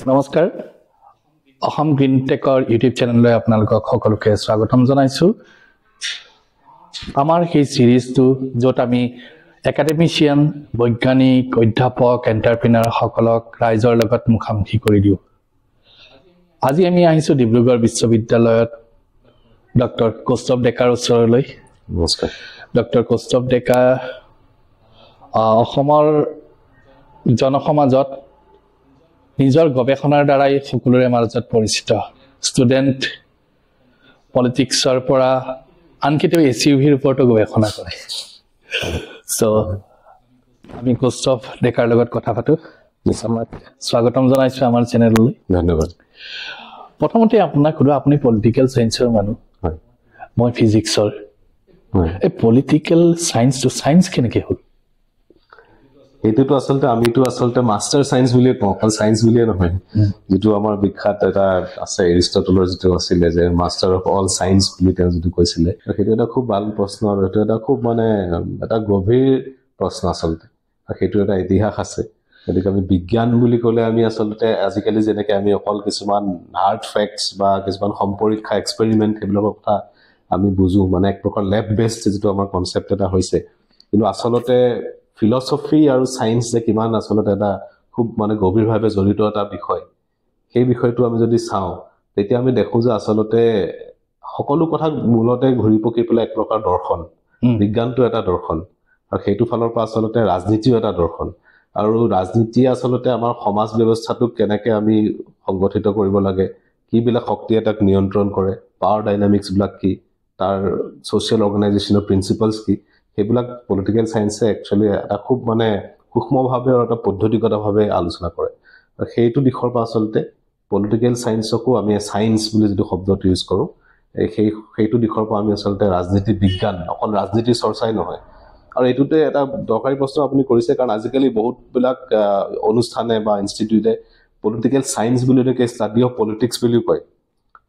নমস্কাৰ Assam green টেকৰ YouTube চেনেললৈ আপোনালোকক সকলোকে স্বাগতম জনাইছোঁ আমাৰ এই সিৰিজটো য'ত আমি একাডেমিচিয়ান বৈজ্ঞানিক অধ্যাপক এণ্টাৰপ্ৰিনাৰ সকলক ৰাইজৰ লগত মুখামুখি কৰি দিওঁ আজি আমি আহিছোঁ ডিব্ৰুগড় বিশ্ববিদ্যালয়ত ডক্টৰ কৌস্তভ ডেকাৰ ওচৰলৈ নমস্কাৰ ডক্টৰ কৌস্তভ ডেকা অসমৰ জনসমাজত নিজৰ গৱেষণাৰ দ্বাৰাই সকলোৰে মাজত পৰিচিত ষ্টুডেণ্ট পলিটিক্সৰ পৰা আনকি তেওঁ এচিউভিৰ ওপৰতো গৱেষণা কৰে সো আমি কৌস্তভ ডেকাৰ লগত কথা পাতো স্বাগতম জনাইছোঁ আমাৰ চেনেললৈ ধন্যবাদ প্ৰথমতে আপোনাক সুধো আপুনি পলিটিকেল সায়েন্সৰ মানুহ হয় মই ফিজিক্সৰ এই পলিটিকেল সায়েন্সটো সায়েন্স কেনেকৈ হ'ল এইটো আমিতো মাষ্টাৰ সায়েন্স বুলিয়ে কওঁ অকল সায়েন্স বুলিয়ে নহয় যেটো আমাৰ বিখ্যাত এটা আছে এৰিষ্টটলৰ যেটো আছিলে যে মাষ্টাৰ অফ অল সায়েন্স বুলি তেওঁ যেটো কৈছিলে সেইটো এটা খুব ভাল প্ৰশ্ন আৰু সেইটো এটা খুব এটা গভীৰ প্ৰশ্ন আচলতে সেইটো এটা ইতিহাস আছে গতিকে আমি বিজ্ঞান বুলি ক'লে আমি আজিকালি যেনেকৈ আমি অকল কিছুমান হাৰ্ড ফেক্টছ বা কিছুমান সম্পৰীক্ষা এক্সপেৰিমেণ্ট সেইবিলাকৰ কথা আমি বুজো এক প্ৰকাৰ লেব বেছড যেটো আমাৰ কনচেপ্ট এটা হৈছে কিন্তু আচলতে ফিলসফি আৰু সায়েন্স যে কিমান এটা খুব গভীৰভাৱে জড়িত এটা বিষয় সেই বিষয়টো আমি যদি চাওঁ তেতিয়া আমি দেখো যে আচলতে সকলো কথা মূলতে ঘূৰি পকি পেলাই এক প্ৰকাৰ দৰ্শন বিজ্ঞানটো এটা দৰ্শন আৰু সেইটো ফালৰ পৰা আচলতে ৰাজনীতিও এটা দৰ্শন আৰু ৰাজনীতি আচলতে আমাৰ সমাজ ব্যৱস্থাটোক কেনেকৈ আমি সংগঠিত কৰিব লাগে কি বিলাক শক্তি এটাক নিয়ন্ত্ৰণ কৰে পাৱাৰ ডাইনামিক্স বিলাক কি তাৰ সোশ্যাল অৰ্গানাইজেশ্যনৰ প্ৰিন্সিপলছ কি সেইবিলাক পলিটিকেল সায়েন্সে একচুয়ালি এটা খুব সূক্ষ্মভাৱে আৰু এটা পদ্ধতিগতভাৱে আলোচনা কৰে আৰু সেইটো দিশৰ পৰা আচলতে পলিটিকেল সায়েন্সকো আমি সায়েন্স বুলি যেটো শব্দটো ইউজ কৰো সেইটো দিশৰ পৰা আমি আচলতে ৰাজনীতি বিজ্ঞান অকল ৰাজনীতি চৰ্চাই নহয় আৰু এইটোতে এটা দৰকাৰী প্ৰশ্ন আপুনি কৰিছে কাৰণ আজিকালি বহুত বিলাক অনুষ্ঠানে বা ইনষ্টিটিউটে পলিটিকেল সায়েন্স বুলি এটাকে ষ্টাডি অফ পলিটিক্স বুলি কয়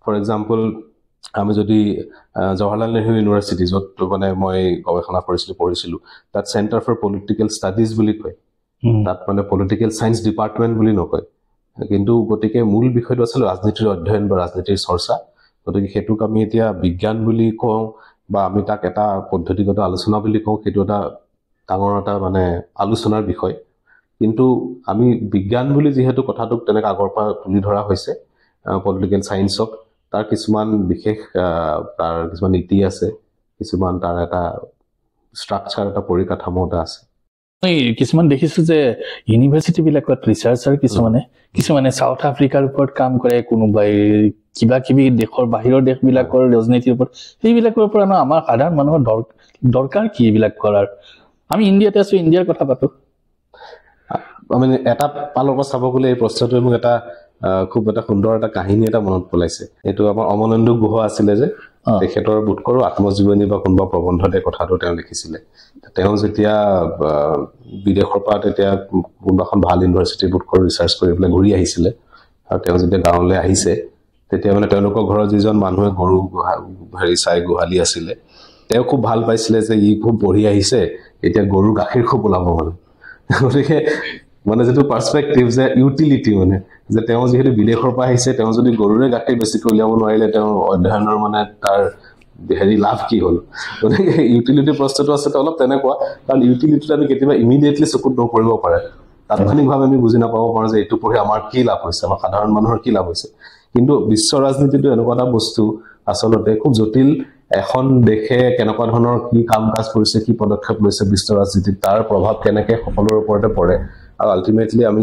ফৰ এক্সাম্পল আমি যদি জৱাহৰলাল নেহৰু ইউনিভাৰ্চিটি য'ত মই গৱেষণা পঢ়িছিলোঁ তাত চেণ্টাৰ ফৰ পলিটিকেল ষ্টাডিজ বুলি কয় তাত পলিটিকেল সায়েন্স ডিপাৰ্টমেণ্ট বুলি নকয় কিন্তু গতিকে মূল বিষয়টো আছিল ৰাজনীতিৰ অধ্যয়ন বা ৰাজনীতিৰ চৰ্চা গতিকে সেইটোক আমি এতিয়া বিজ্ঞান বুলি কওঁ বা আমি তাক এটা পদ্ধতিগত আলোচনা বুলি কওঁ সেইটো এটা ডাঙৰ এটা আলোচনাৰ বিষয় কিন্তু আমি বিজ্ঞান বুলি যিহেতু কথাটোক তেনেকৈ আগৰ পৰা তুলি ধৰা হৈছে পলিটিকেল সায়েন্সক তাৰ কিছুমান বিশেষ তাৰ কিছুমান নীতি আছে কিছুমান তাৰ এটা ষ্ট্ৰাকচাৰ এটা পৰিকাঠামো এটা আছে মই কিছুমান দেখিছোঁ যে ইউনিভাৰ্চিটি বিলাকত ৰিচাৰ্চাৰ কিছুমানে সাউথ আফ্ৰিকাৰ ওপৰত কাম কৰে কোনোবাই কিবা কিবি দেশৰ বাহিৰৰ দেশবিলাকৰ ৰাজনীতিৰ ওপৰত সেইবিলাকৰ পৰা আমাৰ সাধাৰণ মানুহৰ দৰকাৰ কি এইবিলাক কৰাৰ আমি ইণ্ডিয়াতে আছো ইণ্ডিয়াৰ কথা পাতো এটা পালৰ পৰা চাব গ'লে এই প্ৰশ্নটোৱে মোক এটা খুব এটা সুন্দৰ এটা কাহিনী এটা মনত পেলাইছে এইটো আমাৰ অমলেন্দু গুহ আছিলে যে তেখেতৰ বোধকৰো আত্মজীৱনী বা কোনোবা প্ৰবন্ধতে কথাটো তেওঁ লিখিছিলে তেওঁ যেতিয়া বিদেশৰ পৰা তেতিয়া কোনোবাখন ভাল ইউনিভাৰ্চিটি বোধকৰো ৰিচাৰ্চ কৰি পেলাই ঘূৰি আহিছিলে আৰু তেওঁ যেতিয়া গাঁৱলৈ আহিছে তেতিয়া তেওঁলোকৰ ঘৰৰ যিজন মানুহে গৰু চাই গোহালি আছিলে তেওঁ খুব ভাল পাইছিলে যে ই খুব বঢ়ি আহিছে এতিয়া গৰুৰ গাখীৰ খুব ওলাব গতিকে যেটো পাৰ্সপেক্টিভ যে ইউটিলিটি যে তেওঁ যিহেতু বিদেশৰ পৰা আহিছে তেওঁ যদি গৰুৰে গাখীৰ বেছিকৈ উলিয়াব নোৱাৰিলে তেওঁ অধ্যয়নৰ তাৰ লাভ কি হ'ল গতিকে ইউটিলিটি প্ৰশ্নটো আছে অলপ তেনেকুৱা কাৰণ ইউটিলিটিটো আমি কেতিয়াবা ইমিডিয়েটলি চকুত নপৰিব পাৰে তাৎক্ষণিকভাৱে আমি বুজি নাপাব পাৰোঁ যে এইটো পঢ়ি আমাৰ কি লাভ হৈছে আমাৰ সাধাৰণ মানুহৰ কি লাভ হৈছে কিন্তু বিশ্ব ৰাজনীতিটো এনেকুৱা এটা বস্তু আচলতে খুব জটিল এখন দেশে কেনেকুৱা ধৰণৰ কি কাম কাজ কৰিছে কি পদক্ষেপ লৈছে বিশ্ব ৰাজনীতিত তাৰ প্ৰভাৱ কেনেকৈ সকলোৰে ওপৰতে পৰে আৰু আল্টিমেটলি আমি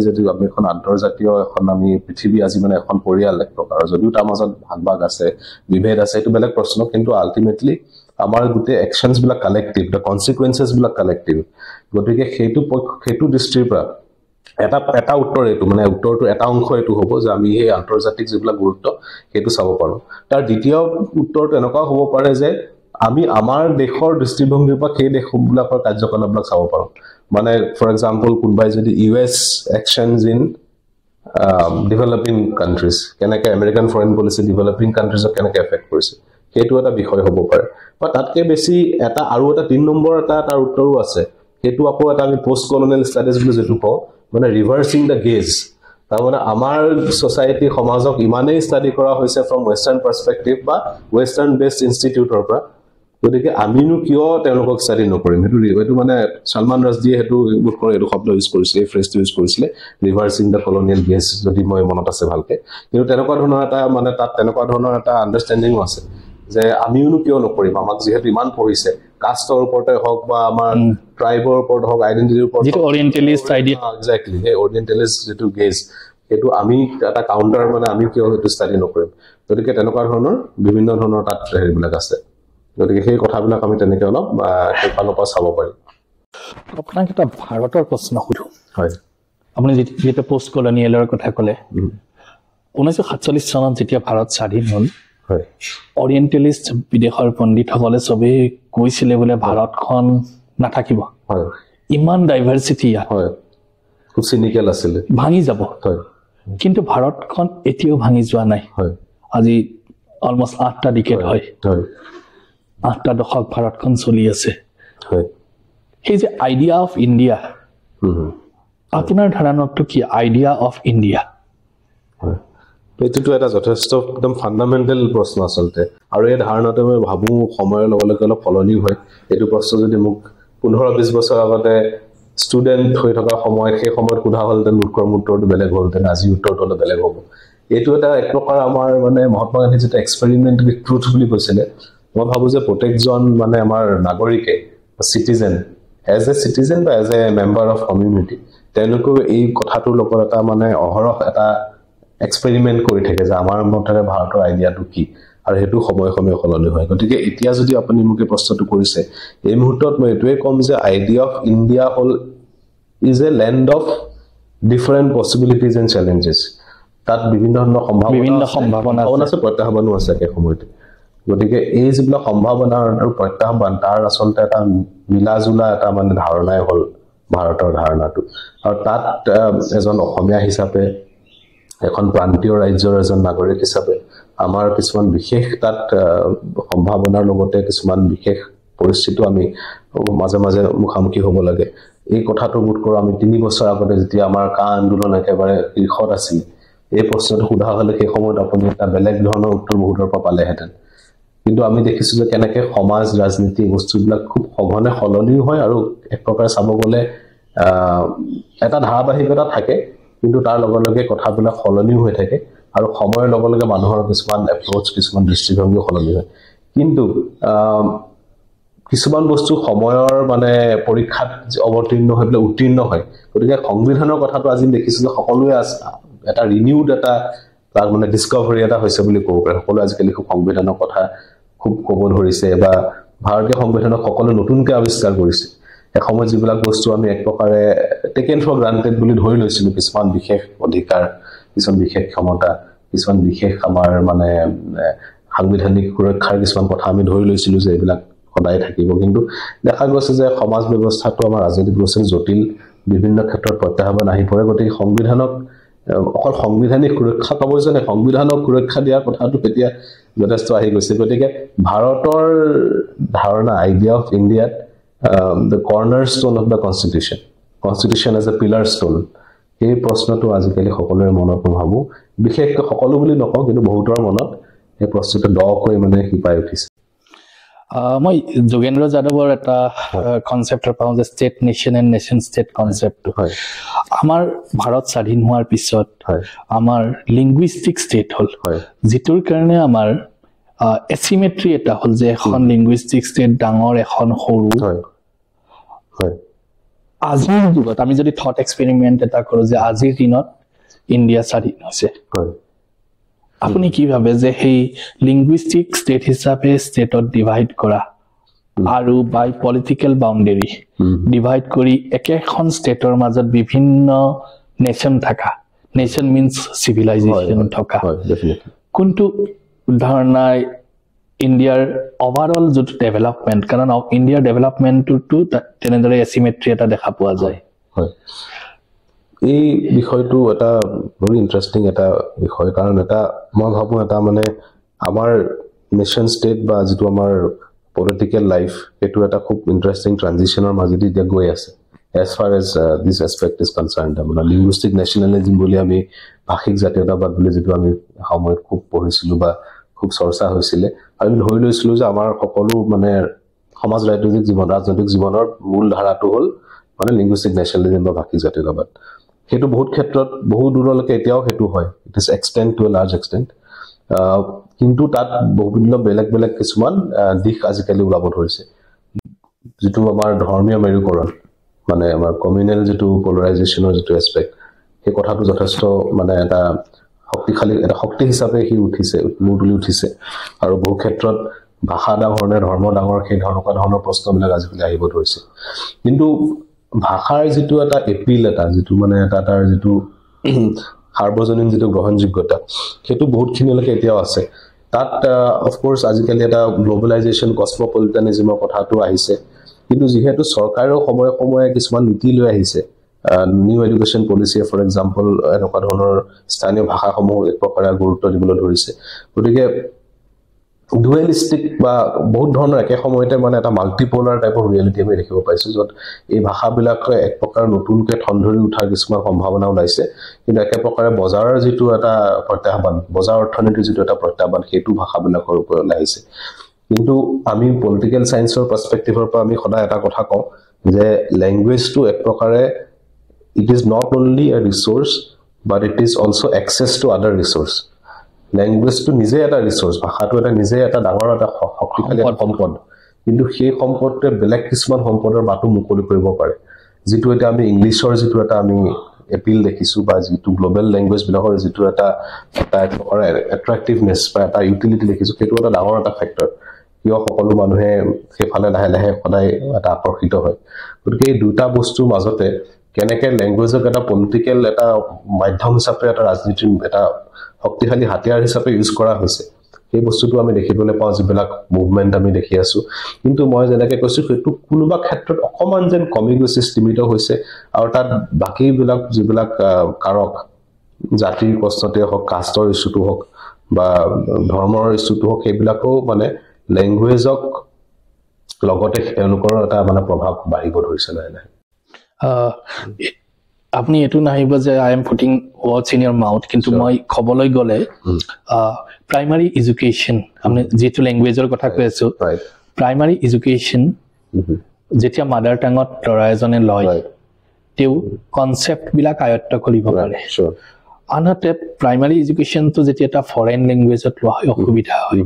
এখন আন্তৰ্জাতীয় আমি পৃথিৱী আজি এখন পৰিয়াল এক প্ৰকাৰ যদিও তাৰ মাজত ভাগ আছে বিভেদ আছে এইটো বেলেগ প্ৰশ্ন কিন্তু আল্টিমেটলি আমাৰ গোটেই একশ্যনছ বিলাক কালেক্টিভ দ্য কনচিকুৱেঞ্চেছ বিলাক কালেক্টিভ গতিকে সেইটো দৃষ্টিৰ পৰা এটা উত্তৰ এইটো উত্তৰটো এটা অংশ এইটো হ'ব যে আমি এই আন্তৰ্জাতিক যিবিলাক গুৰুত্ব সেইটো চাব পাৰোঁ তাৰ দ্বিতীয় উত্তৰটো এনেকুৱা হ'ব পাৰে যে আমি আমাৰ দেশৰ দৃষ্টিভংগীৰ পৰা সেই দেশবিলাকৰ কাৰ্যকলাপবিলাক চাব পাৰোঁ ফৰ এক্সাম্পল কোনোবাই যদি US actions in developing countries কেনেকৈ আমেৰিকান ফৰেইন পলিচি ডেভেলপিং কাণ্ট্ৰিজক কেনেকৈ এফেক্ট কৰিছে সেইটো এটা বিষয় হ'ব পাৰে বা তাতকৈ বেছি আৰু এটা 3 নম্বৰ তাৰ উত্তৰো আছে সেইটো আকৌ এটা আমি পোষ্ট কলনিয়েল ষ্টাডিজ বুলি যেটো কওঁ ৰিভাৰ্সিং দ্য গেজ তাৰমানে আমাৰ সোসাইটি সমাজক ইমানেই ষ্টাডি কৰা হৈছে ফ্ৰম ওয়েস্টাৰ্ণ পাৰ্সপেক্টিভ বা ওয়েস্টাৰ্ণ বেসড ইনষ্টিটিউটৰ পৰা গতিকে আমিনো কিয় তেওঁলোকক ষ্টাডি নকৰিম এইটো মানে সলমান ৰাজদিয়ে হেতু বুট কৰে এইটো শব্দ ইউজ কৰিছে এই ফ্ৰেজটো ইউজ কৰিছিলে ৰিভাৰ্সিং দা কলোনিয়েল গেজ যদি মই মনত আছে ভালকে কিন্তু তেনেকুৱা ধৰণৰ এটা মানে তাত তেনেকুৱা ধৰণৰ এটা আন্ডাৰষ্টেণ্ডিংও আছে যে আমিনো কিয় নকৰিম আমাক যেহেতু ইমান পঢ়িছে কাষ্টৰ ওপৰতে হওক বা আমাৰ ট্ৰাইবৰ ওপৰত হওক আইডেন্টিটিৰ ওপৰত যেটো অৰিয়েন্টালিষ্ট আইডিয়া এক্স্যাক্টলি হে অৰিয়েন্টালিষ্ট যেটো গেজ এটো আমি এটা কাউন্টাৰ মানে আমি কিয় হেতু ষ্টাডি নকৰিম গতিকে তেনেকুৱা ধৰণৰ বিভিন্ন ধৰণৰ তাত হেৰিবিলাক আছে গতিকে সেই কথাবিলাক আমি তেনেকৈ অলপ সেইফালৰ পৰা চাব পাৰিম আপোনাক এটা ভাৰতৰ প্ৰশ্ন সুধো হয় আপুনি যেটা পোষ্ট কলোনিয়েলৰ কথা ক'লে 1947 চনত যেতিয়া ভাৰত স্বাধীন হ'ল হয় অৰিয়েন্টালিষ্ট বিদেশৰ পণ্ডিতসকলে সবে কৈছিলে বোলে ভাৰতখন নাথাকিব হয় ইমান ডাইভাৰ্সিটি হয় খুব সিনিকেল আছিল ভাঙি যাব হয় কিন্তু ভাৰতখন এতিয়াও ভাঙি যোৱা নাই হয় আজি অলমোস্ট 8টা ডিকেড হয় হয় 8টা দশক ভাৰতখন চলি আছে হয় এই যে আইডিয়া অফ ইণ্ডিয়া আপোনাৰ ধাৰণাটো কি আইডিয়া অফ ইণ্ডিয়া এইটো এটা যথেষ্ট একদম ফান্ডামেন্টাল প্ৰশ্ন আচলতে আৰু এই ধাৰণাটো মই ভাবো সময়ৰ লগে লগে অলপ ফলনি হয় এইটো প্ৰশ্ন যদি মোক 15-20 বছৰ আগতে ষ্টুডেন্ট হৈ থকা সময় সেই সময়ত সোধা হ'লতেন উত্তৰ উত্তৰটো বেলেগ হ'লতেন আজি উত্তৰটো বেলেগ হ'ব এইটো এটা এক প্ৰকাৰ আমাৰ মানে মহাত্মা গান্ধী যেটা এক্সপেৰিমেন্ট উইথ ট্ৰুথ বুলি কৈছিলে মই ভাবো যে প্ৰত্যেকজন মানে আমাৰ নাগৰিকে সিটিজেন এজ এ সিটিজেন বা as a member of community তেওঁলোকে এই কথাটোৰ লগত এটা মানে অহৰহ এটা এক্সপেৰিমেন্ট কৰি থাকে যে আমাৰ মতেৰে ভাৰতৰ আইডিয়াটো কি আৰু হেতু সময় সময় সলনি হয় গতিকে এতিয়া যদি আপুনি মুকে প্ৰশ্নটো কৰিছে এই মুহূৰ্তত মই এটোৱে কম যে আইডিয়া অফ ইণ্ডিয়া হল is a land of different possibilities and challenges তাত বিভিন্ন সম্ভাৱনা আছে প্ৰত্যাহ্বানো আছে এই সময়তে গতিকে এই যিবিলাক সম্ভাৱনা আৰু প্ৰত্যাহ্বান তাৰ আচলতে এটা মিলাজুলা এটা মানে ধাৰণাই হল ভাৰতৰ ধাৰণাটো আৰু তাত এজন অসমীয়া হিচাপে এখন প্ৰান্তীয় ৰাজ্যৰ এজন নাগৰিক হিচাপে আমাৰ কিছুমান বিশেষ তাত সম্ভাৱনাৰ লগতে কিছুমান বিশেষ পৰিস্থিতি আমি মাজে মাজে মুখামুখি হ'ব লাগে এই কথাটো বুট কৰা আমি 3 বছৰ আগতে যেতিয়া আমাৰ কা আন্দোলন একেবাৰে শীৰ্ষত আছিল এই প্ৰশ্নটো সোধা হলে সেই সময়ত আপুনি এটা বেলেগ ধৰণৰ উত্তৰ বহুতৰ পৰা পালেহেঁতেন কিন্তু আমি দেখিছো যে কেনেকৈ সমাজ ৰাজনীতি বস্তুবিলাক খুব সঘনে সলনি হয় আৰু এক প্ৰকাৰ চাব গলে এটা ধাৰাবাহিকতা থাকে কিন্তু তাৰ লগে লগে কথাবিলাক সলনি হৈ থাকে আৰু সময়ৰ লগে লগে মানুহৰ কিছুমান এপ্ৰোচ কিছুমান দৃষ্টিভংগী সলনি হয় কিন্তু কিছুমান বস্তু সময়ৰ মানে পৰীক্ষাত অৱতীৰ্ণ হৈ পেলাই উত্তীৰ্ণ হয় গতিকে সংবিধানৰ কথাটো আজি দেখিছো যে সকলোৱে এটা ৰিনিউড এটা তাৰ মানে ডিসকভাৰী এটা হৈছে বুলি ক'ব পাৰে সকলো আজিকালি সংবিধানৰ কথা খুব ক'ব ধৰিছে বা ভাৰতীয় সংবিধানক সকলো নতুনকৈ আৱিষ্কাৰ কৰিছে এসময় যিবিলাক বস্তু আমি এক প্ৰকাৰে টেকেন ফৰ গ্ৰান্টেড বুলি ধৰি লৈছিলো কিছুমান বিশেষ অধিকাৰ কিছুমান বিশেষ ক্ষমতা কিছুমান বিশেষ আমাৰ মানে সাংবিধানিক সুৰক্ষাৰ কিছুমান কথা আমি ধৰি লৈছিলো যে এইবিলাক সদায় থাকিব কিন্তু দেখা গৈছে যে সমাজ ব্যৱস্থাটো আমাৰ ৰাজনৈতিক ব্যৱস্থা জটিল বিভিন্ন ক্ষেত্ৰত প্ৰত্যাহ্বান আহি পৰে গতিকে সংবিধানক অকল সাংবিধানিক সুৰক্ষা পাবৰ জনে সংবিধানক সুৰক্ষা দিয়াৰ কথাটো এতিয়া যথেষ্ট আহি গৈছে গতিকে ভাৰতৰ ধাৰণা idea of India the cornerstone of the constitution as a pillar stone এই প্ৰশ্নটো আজিকালি সকলোৰে মনত ভাবো বিশেষকৈ সকলো বুলি নকওঁ কিন্তু বহুতৰ মনত এই প্ৰশ্নটো দকৈ মানে হিপাই উঠিছে মই যোগেন্দ্ৰ যাদৱৰ এটা কনসেপ্টৰ পাওঁ যে state nation and nation state কনসেপ্টটো হয় আমাৰ ভাৰত স্বাধীন হোৱাৰ পিছত আমাৰ লিংগুইষ্টিক ষ্টেট হ'ল যিটোৰ কাৰণে আমাৰ এচিমেট্ৰি এটা হ'ল যে এখন লিংগুইষ্টিক ষ্টেট ডাঙৰ এখন সৰু আজিৰ যুগত আমি যদি থট এক্সপেৰিমেন্ট এটা কৰো যে আজিৰ দিনত ইণ্ডিয়া স্বাধীন হৈছে আপুনি কি ভাবে যে সেই লিংগুইষ্টিক ষ্টেট হিচাপে ষ্টেটত ডিভাইড কৰা আৰু বাই পলিটিক্যাল বাউণ্ডাৰী ডিভাইড কৰি একেখন ষ্টেটৰ মাজত বিভিন্ন নেশ্যন থাকা নেশ্যন মিন্স চিভিলাইজেশ্যন থকা কোনটো ধাৰণাই ইণ্ডিয়াৰ ওভাৰঅল যুট ডেভেলপমেন্ট কাৰণ ইণ্ডিয়াৰ ডেভেলপমেন্টটো তেনেদৰে এচিমেট্ৰি এটা দেখা পোৱা যায় হয় এই বিষয়টো এটা very ইন্টাৰেষ্টিং এটা বিষয় কাৰণ এটা মই ভাবো এটা মানে আমাৰ নেশ্যন ষ্টেট বা যেটো আমাৰ পলিটিক্যাল লাইফ এটো এটা খুব ইন্টাৰেষ্টিং ট্ৰানজিশনৰ মাজেদি গৈ আছে as far as this aspect is concerned. মানে লিংগুইষ্টিক নেশ্যনেলিজম বুলি আমি ভাষিক জাতীয়তাবাদ বুলি যেটো আমি সময়ত খুব পঢ়িছিলো বা খুব চৰ্চা হৈছিল আমি ধৰি লৈছিলো যে আমাৰ সকলো মানে সমাজ ৰাজনৈতিক জীৱনৰ মূল ধাৰাটো হ'ল মানে লিংগুইষ্টিক নেশ্যনেলিজম বা ভাষিক জাতীয়তাবাদ হেতু বহুত ক্ষেত্ৰত বহু দূৰলৈকে এতিয়াও হেতু হয় it is extend two A large extent কিন্তু তাত বিভিন্ন বেলেগ বেলেগ কিছুমান দিশ আজিকালি ওলাব ধৰিছে যেটো আমাৰ ধৰ্মীয় মেৰুকৰণ মানে আমাৰ কমিউনেল যেটো পোলাৰাইজেচনৰ যেটো এসপেক্ট এই কথাটো যথেষ্ট মানে এটা শক্তিশালী এটা শক্তি হিচাপে হি উঠিছে মুডুলি উঠিছে আৰু বহু ক্ষেত্ৰত ভাষা ডাঙৰ নে ধৰ্ম ডাঙৰ সেই ধৰণৰ প্ৰশ্নবিলাক আজিকালি আহিব ধৰিছে কিন্তু ভাষাৰ যেটো এটা এপিল এটা যেটো মানে এটা তাৰ যেটো সাৰ্বজনীন যেটো গ্ৰহণযোগ্যতা হেতু বহুতখিনিলৈকে এতিয়াও আছে তাত অফ কোৰ্স আজিকালি এটা গ্লোবালাইজেশন কসমোপলিটানিজমৰ কথাটো আহিছে কিন্তু যেহেতু চৰকাৰৰ সময়ে কিছুমান নীতি লৈ আহিছে new education policy for example এনেকুৱা ধৰণৰ স্থানীয় ভাষাসমূহ এক প্ৰকাৰে গুৰুত্ব দিবলৈ ধৰিছে গতিকে ডুৱেলিষ্টিক বা বহুত ধৰণৰ একে সময়তে মানে এটা মাল্টিপোলাৰ টাইপৰ ৰিয়েলিটি আমি দেখিব পাইছো যত এই ভাষাবিলাকে এক প্ৰকাৰ নতুনকৈ ঠনধৰি উঠাৰ কিছুমান সম্ভাৱনা ওলাইছে কিন্তু একে প্ৰকাৰে বজাৰৰ যেটো এটা প্ৰত্যাহ্বান বজাৰ অৰ্থনীতিৰ যেটো এটা প্ৰত্যাহ্বান হেতু ভাষাবিলাকৰ ওপৰত আহিছে কিন্তু আমি পলিটিক্যাল সায়েন্সৰ পাৰ্সপেক্টিভৰ পৰা আমি সদায় এটা কথা কওঁ যে ল্যাঙ্গুৱেজটো এক প্ৰকাৰে it is not only a resource but it is also access to other resource language to nije eta resource bhasha to eta nije eta dangor eta শক্তিশালী সম্পদ কিন্তু সেই সম্পদতে বেলেগ কিছুমান সম্পদৰ বাটু মুকলি কৰিব পাৰে যেটো এটা আমি ইংলিশৰ যেটো এটা আমি এপিল দেখিছো বা যেটো গ্লোবাল ল্যাঙ্গুৱেজ বিলাকৰ যেটো এটা অ্যাট্ৰাক্টিভনেস বা এটা ইউটিলিটি দেখিছো সেইটো এটা ডাঙৰ এটা ফ্যাক্টৰ কিয় সকলো মানুহে সেফালে লাহে লাহে সদায় এটা আকৰ্ষিত হয় গতিকে এই দুটা বস্তুৰ মাজতে কেনেকে ল্যাঙ্গুৱেজক এটা পলিটিক্যাল এটা মাধ্যম হিচাপে এটা ৰাজনীতিৰ এটা শক্তিশালী হাতিয়াৰ হিচাপে ইউজ কৰা হৈছে এই বস্তুটো আমি দেখিবলৈ পাওঁ যিবিলাক মুভমেন্ট আমি দেখি আছো কিন্তু মই যেনেকৈ কৈছো সেইটো কোনোবা ক্ষেত্ৰত অকমান যেন কমি গৈছে সীমিত হৈছে আৰু তাত বাকি বিলাক যিবিলাক কাৰক জাতিৰ প্ৰশ্নতে হওক কাষ্টৰ ইস্যুটো হওক বা ধৰ্মৰ ইস্যুটো হওক এইবিলাকও মানে ল্যাঙ্গুৱেজক লগতে তেওঁলোকৰ এটা মানে প্ৰভাৱ বাঢ়িব ধৰিছে লাহে আপনি এটো নাহিব যে I am putting words in your mouth কিন্তু মই খবলৈ গলে প্রাইমারি এডুকেশন আমি যেটো ল্যাঙ্গুৱেজৰ কথা কৈ আছো প্ৰাইমাৰি এডুকেশন যেতিয়া মাদাৰ টাঙত লৰা এজনে লয় তেও কনসেপ্ট বিলাক আয়ত্ত কৰিব পাৰে আনহাতে প্ৰাইমাৰি এডুকেশনটো যেতিয়া এটা ফৰেন ল্যাঙ্গুৱেজত লোৱা হয় অসুবিধা হয়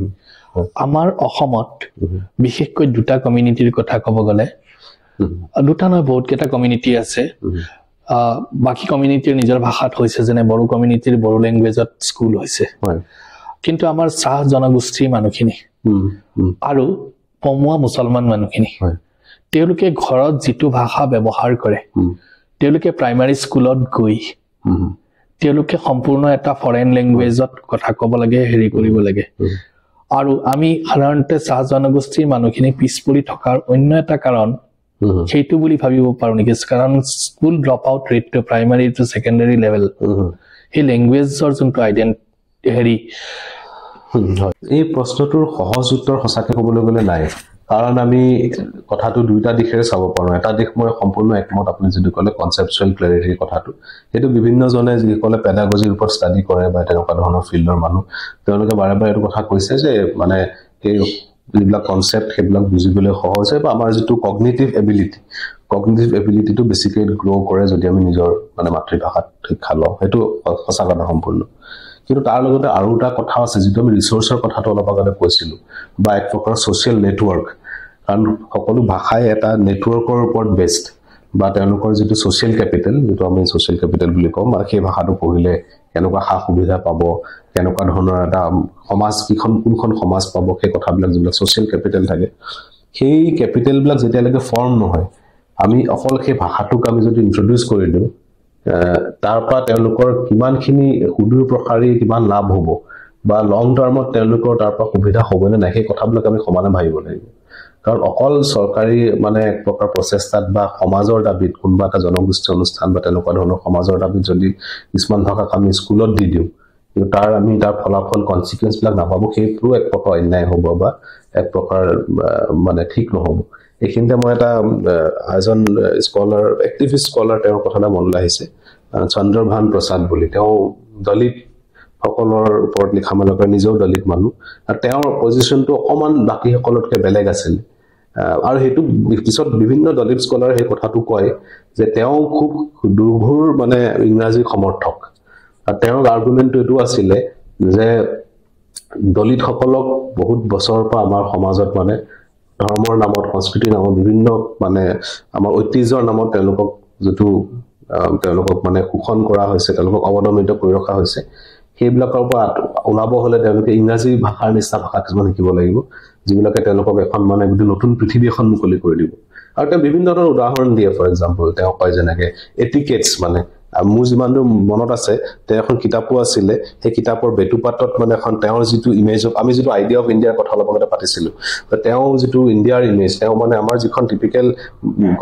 আমাৰ অসমত বিশেষকৈ দুটা কমিউনিটিৰ কথা ক'ব গলে দুটা নহয় বহুত কেইটা কমিউনিটি আছে বাকি কমিউনিটিৰ নিজৰ ভাষাত হৈছে যেনে বড়ো কমিউনিটিৰ বড়ো ল্যাঙ্গুৱেজত স্কুল হৈছে কিন্তু আমাৰ চাহ জনগোষ্ঠীৰ মানুহখিনি আৰু পমুৱা মুছলমান মানুহখিনি তেওঁলোকে ঘৰত যেটো ভাষা ব্যৱহাৰ কৰে তেওঁলোকে প্ৰাইমাৰী স্কুলত গৈ তেওঁলোকে সম্পূৰ্ণ এটা ফৰেন ল্যাঙ্গুৱেজত কথা ক'ব লাগে হেৰি কৰিব লাগে আৰু আমি সাধাৰণতে চাহ জনগোষ্ঠীৰ মানুহখিনি পিছপৰি থকাৰ অন্য এটা কাৰণ সেইটো বুলি ভাবিব পাৰো নেকি কাৰণ school drop out rate to primary to secondary level এই ল্যাঙ্গুৱেজৰ যোনটো আইডেন্টি হেৰি এই প্ৰশ্নটোৰ সহজ উত্তৰ সঁচাকৈ ক'বলৈ গলে নাই কাৰণ আমি কথাটো দুইটা দিশেৰে চাব পাৰো এটা দিশ মই সম্পূৰ্ণ একমত আপুনি যেটো ক'লে কনসেপচুৱেল ক্লেৰিটিৰ কথাটো এটো বিভিন্ন জনে যি ক'লে পেডাগজিৰ ওপৰত ষ্টাডি কৰে বা তেনেকুৱা ধৰণৰ ফিল্ডৰ মানুহ তেওঁলোকে বাৰে বাৰে এটো কথা কৈছে যে মানে এই যিবিলাক কনসেপ্ট সেইবিলাক বুজিবলৈ সহজ হয় বা আমাৰ যেটো কগনিটিভ এবিলিটিটো বেছিকৈ গ্ৰো কৰে যদি আমি নিজৰ মানে মাতৃভাষাত শিক্ষা লওঁ হেতু সঁচা কথা সম্পূৰ্ণ কিন্তু তাৰ লগতে আৰু এটা কথা আছে যেটো আমি ৰিসোৰ্সৰ কথাটো অলপ আগতে কৈছিলো বা এক প্ৰকাৰ সোশ্যাল নেটৱৰ্ক কাৰণ সকলো ভাষাই এটা নেটৱৰ্কৰ ওপৰত বেসড বা তেওঁলোকৰ যেটো সোশ্যাল ক্যাপিটাল যেটো আমি সোশ্যাল ক্যাপিটাল বুলি কওঁ মানে সেই ভাষাটো পঢ়িলে কেনেকুৱা সা সুবিধা পাব কেনেকুৱা ধৰণৰ এটা সমাজ কোনখন সমাজ পাব সেই কথাবিলাক যিবিলাক সোশ্যাল ক্যাপিটাল থাকে সেই ক্যাপিটালবিলাক যেতিয়ালৈকে ফৰ্ম নহয় আমি অকল সেই ভাষাটোক আমি যদি ইন্ট্ৰোডিউস কৰি দিওঁ তাৰ পৰা তেওঁলোকৰ কিমানখিনি সুদূৰ প্ৰসাৰী কিমান লাভ হ'ব বা লং টাৰ্মত তেওঁলোকৰ তাৰ পৰা সুবিধা হ'বনে নাই সেই কথাবিলাক আমি সমানে ভাবিব লাগিব কাৰণ অকল চৰকাৰী মানে এক প্ৰকাৰ প্ৰচেষ্টাত বা সমাজৰ দাবীত কোনবা এটা জনগোষ্ঠী অনুষ্ঠান বা তেনেকুৱা ধৰণৰ সমাজৰ দাবীত যদি কিছুমান ভাষাক আমি স্কুলত দি দিওঁ কিন্তু আমি তাৰ ফলাফল কনসিকুৱেন্স বিলাক নাপাবো সেইটো এক প্ৰকাৰ অন্যায় হ'ব বা এক প্ৰকাৰ মানে ঠিক নহ'ব এইখিনিতে মই এটা এজন স্কলাৰ এক্টিভিষ্ট স্কলাৰ তেওঁৰ কথা এটা মনলৈ আহিছে চন্দ্ৰভান প্ৰসাদ বুলি তেওঁ দলিত সকলৰ ওপৰত লিখা মেলা কৰে নিজেও দলিত মানুহ আৰু তেওঁৰ পজিশ্যনটো অকণমান বাকীসকলতকৈ বেলেগ আছিল আৰু সেইটো পিছত বিভিন্ন দলিত স্কলাৰ সেই কথাটো কয় যে তেওঁ খুব দুৰ্ঘোৰ মানে ইংৰাজী সমৰ্থক আৰু তেওঁৰ আৰ্গুমেণ্টটো এইটো আছিলে যে দলিতসকলক বহুত বছৰৰ পৰা আমাৰ সমাজত মানে ধৰ্মৰ নামত সংস্কৃতিৰ নামত বিভিন্ন মানে আমাৰ ঐতিহ্যৰ নামত তেওঁলোকক যেটো তেওঁলোকক মানে শোষণ কৰা হৈছে তেওঁলোকক অৱদমিত কৰি ৰখা হৈছে সেইবিলাকৰ পৰা ওলাব হলে তেওঁলোকে ইংৰাজী ভাষাৰ নিচিনা ভাষা কিছুমান শিকিব লাগিব যিবিলাকে তেওঁলোকক এখন মানে নতুন পৃথিৱী এখন মুকলি কৰি দিব আৰু তেওঁ বিভিন্ন ধৰণৰ উদাহৰণ দিয়ে ফৰ এক্সাম্পল তেওঁ কয় যেনেকে এটিকেটছ মানে মোৰ যিমান মনত আছে তেওঁ এখন কিতাপো আছিলে সেই কিতাপৰ বেটুপাতত মানে এখন তেওঁৰ যিটো ইমেজ আমি যিটো আইডিয়া অফ ইণ্ডিয়াৰ কথা অলপ আগতে পাতিছিলো তেওঁ যিটো ইণ্ডিয়াৰ ইমেজ তেওঁ মানে আমাৰ যিখন টিপিকেল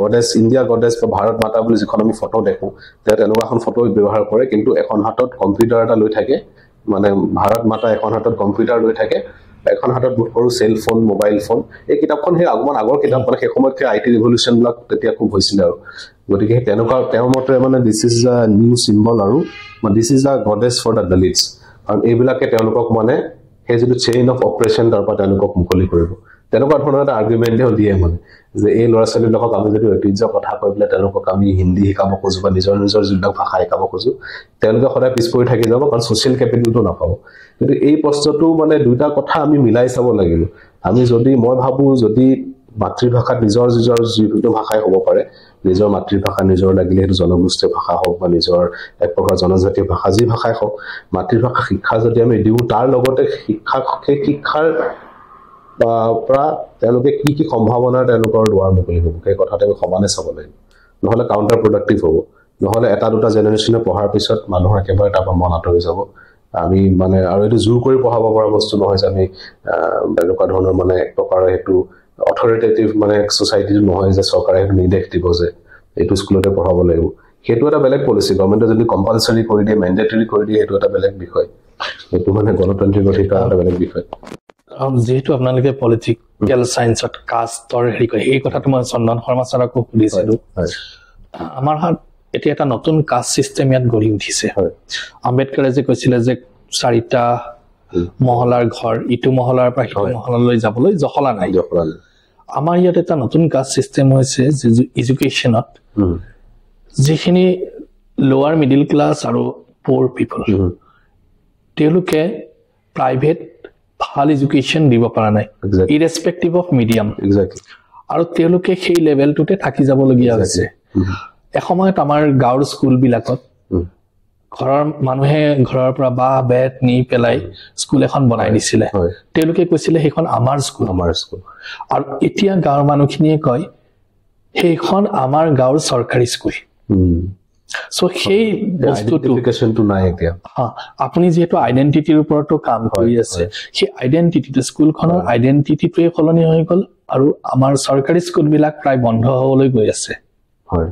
গডেছ ইণ্ডিয়া গডেছ বা ভাৰত মাতা বুলি যিখন আমি ফটো দেখো তেওঁ তেনেকুৱা এখন ফটো ব্যৱহাৰ কৰে কিন্তু এখন হাতত কম্পিউটাৰ এটা লৈ থাকে মানে ভাৰত মাতা এখন হাতত কম্পিউটাৰ লৈ থাকে এখন হাতত বহুত সৰু সেল ফোন মোবাইল ফোন এই কিতাপখন সেই আগৰ কিতাপ মানে সেই সময়ত আইটি ৰিভলিউচন বিলাক তেতিয়া খুব হৈছিল আৰু গতিকে তেনেকুৱা তেওঁৰ মতে মানে this is a new symbol আৰু this is a goddess for the Dalits আৰু এইবিলাকে তেওঁলোকক মানে সেই যিটো চেইন অফ অপাৰেশ্যন তাৰ পৰা তেওঁলোকক মুকলি কৰিব তেনেকুৱা ধৰণৰ এটা আৰ্গুমেণ্টেও দিয়ে মানে যে এই ল'ৰা ছোৱালীবিলাকক আমি যদি ঐতিহ্যৰ কথা কৈ পেলাই তেওঁলোকক আমি হিন্দী শিকাব খোজো বা নিজৰ যিবিলাক ভাষা শিকাব খোজো তেওঁলোকে সদায় পিছ পৰি থাকি যাব কাৰণ ছ'চিয়েল কেপিটেলটো নাপাব কিন্তু এই প্ৰশ্নটো মানে দুটা কথা আমি মিলাই চাব লাগিব আমি যদি মই ভাবো যদি মাতৃভাষাত নিজৰ যিটো ভাষাই হ'ব পাৰে নিজৰ মাতৃভাষা নিজৰ লাগিলে সেইটো জনগোষ্ঠীয় ভাষা হওক বা নিজৰ এক প্ৰকাৰ জনজাতীয় ভাষা যি ভাষাই হওক মাতৃভাষা শিক্ষা যদি আমি দিওঁ তাৰ লগতে শিক্ষাৰ পৰা তেওঁলোকে কি সম্ভাৱনাৰ তেওঁলোকৰ দুৱাৰ মুকলি হ'ব সেই কথাটো আমি সমানে চাব লাগিব নহ'লে কাউণ্টাৰ প্ৰডাক্টিভ হ'ব নহ'লে এটা দুটা জেনেৰেশ্যনে পঢ়াৰ পিছত মানুহৰ একেবাৰে তাৰ পৰা মন আঁতৰি যাব আমি মানে আৰু এইটো জোৰ কৰি পঢ়াব পৰা বস্তু নহয় যে আমি এনেকুৱা ধৰণৰ মানে এক প্ৰকাৰৰ সেইটো অথৰিটেটিভ মানে ছ'চাইটিটো নহয় যে চৰকাৰে সেইটো নিৰ্দেশ দিব যে এইটো স্কুলতে পঢ়াব লাগিব সেইটো এটা বেলেগ পলিচি গভৰ্ণমেণ্টে যদি কম্পালচৰি কৰি দিয়ে মেণ্ডেটৰী কৰি দিয়ে সেইটো এটা বেলেগ বিষয় সেইটো মানে গণতান্ত্ৰিক অধিকাৰ এটা বেলেগ বিষয় যেহেতু আপোনালোকে পলিটিকেল সায়েন্সত কাষ্টৰ হেৰি কৰে এই কথাটো মই চন্দন শৰ্মা ছাৰকো সুধিছিলো আমাৰ হাত এতিয়া এটা নতুন কাষ্ট চিষ্টেম ইয়াত গঢ়ি উঠিছে আম্বেদকাৰে যে কৈছিলে যে 4টা মহলাৰ ঘৰ ইটো মহলাৰ পৰা সিটো মহলালৈ যাবলৈ জখলা নাই আমাৰ ইয়াত এটা নতুন কাষ্ট চিষ্টেম হৈছে যে এডুকেশ্যনত যিখিনি লোৱাৰ মিডিল ক্লাছ আৰু প'ৰ পিপল তেওঁলোকে প্ৰাইভেট ভাল এডুকেশ্যন দিব পৰা নাই ইৰেস্পেক্টিভ অফ মিডিয়াম আৰু তেওঁলোকে সেই লেভেলটোতে থাকি যাবলগীয়া হৈছে এসময়ত আমাৰ গাঁৱৰ স্কুলবিলাকত ঘৰৰ মানুহে ঘৰৰ পৰা বাঁহ বেত নি পেলাই স্কুল এখন বনাই দিছিলে তেওঁলোকে কৈছিলে সেইখন আমাৰ স্কুল আৰু এতিয়া গাঁৱৰ মানুহখিনিয়ে কয় সেইখন আমাৰ গাঁৱৰ চৰকাৰী স্কুল সো সেই বস্তুটো নাই এতিয়া আপুনি যেহেতু আইডেন্টিটিৰ ওপৰতো কাম কৰি আছে সেই আইডেন্টিটিটো স্কুলখনৰ আইডেন্টিটিটোৱে সলনি হৈ গ'ল আৰু আমাৰ চৰকাৰী স্কুলবিলাক প্ৰায় বন্ধ হ'বলৈ গৈ আছে হয়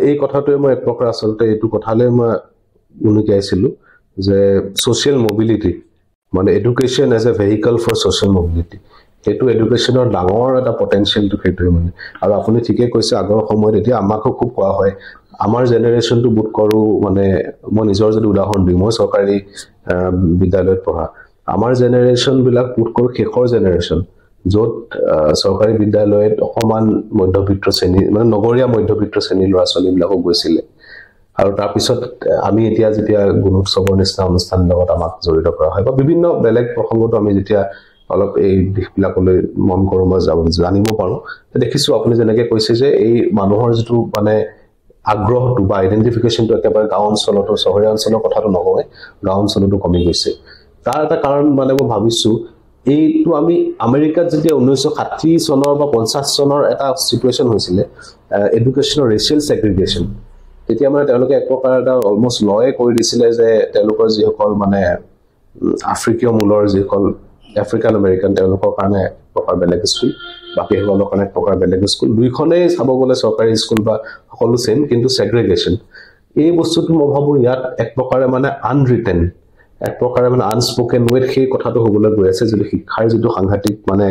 এই কথাটোৱে মই এক প্ৰকাৰ আচলতে এইটো কথালৈ মই উনুকিয়াইছিলো যে ছ'চিয়েল মবিলিটি মানে education as a vehicle for social mobility সেইটো এডুকেশ্যনৰ ডাঙৰ এটা পটেনচিয়েলটো সেইটোৱে মানে আৰু আপুনি ঠিকেই কৈছে আগৰ সময়ত এতিয়া আমাকো খুব কোৱা হয় আমাৰ জেনেৰেশ্যনটো বোধ কৰোঁ মানে মই নিজৰ যদি উদাহৰণ দিওঁ মই চৰকাৰী বিদ্যালয়ত পঢ়া আমাৰ জেনেৰেশ্যনবিলাক বোধ কৰোঁ শেষৰ জেনেৰেশ্যন য'ত চৰকাৰী বিদ্যালয়ত অকণমান মধ্যবিত্ত শ্ৰেণী মানে নগৰীয়া মধ্যবিত্ত শ্ৰেণীৰ ল'ৰা ছোৱালীবিলাকক গৈছিলে আৰু তাৰপিছত আমি এতিয়া যেতিয়া গুণোৎসৱৰ নিচিনা অনুষ্ঠানৰ লগত আমাক জড়িত কৰা হয় বা বিভিন্ন বেলেগ প্ৰসংগতো আমি যেতিয়া অলপ এই দিশবিলাকলৈ মন কৰোঁ বা জানিব পাৰোঁ দেখিছোঁ আপুনি যেনেকৈ কৈছে যে এই মানুহৰ যিটো মানে আগ্ৰহটো বা আইডেণ্টিফিকেশ্যনটো একেবাৰে গাঁও অঞ্চলতো চহৰীয়া অঞ্চলৰ কথাটো নকওঁৱে গাঁও অঞ্চলতো কমি গৈছে তাৰ এটা কাৰণ মানে মই ভাবিছোঁ এইটো আমি আমেৰিকাত যেতিয়া 1960 চনৰ বা 50 চনৰ এটা চিটুৱেশ্যন হৈছিলে এডুকেশ্যনৰ ৰেচিয়েল ছেগ্ৰিগেশ্যন তেতিয়া মানে তেওঁলোকে এক প্ৰকাৰ এটা অলমষ্ট লয়ে কৰি দিছিলে যে তেওঁলোকৰ যিসকল মানে আফ্ৰিকীয় মূলৰ যিসকল আফ্ৰিকান আমেৰিকান তেওঁলোকৰ কাৰণে প্ৰকাৰ বেলেগ স্কুল বাকীসকলৰ কাৰণে প্ৰকাৰ বেলেগ স্কুল দুইখনেই চাব গ'লে চৰকাৰী স্কুল বা সকলো ছেম কিন্তু ছেগ্ৰিগেশ্যন এই বস্তুটো মই ভাবোঁ ইয়াত এক প্ৰকাৰে মানে আনৰিটেন এক প্ৰকাৰে মানে আনস্পোকেন ৱেত সেই কথাটো হ'বলৈ গৈ আছে যদি শিক্ষাৰ যিটো সাংঘাতিক মানে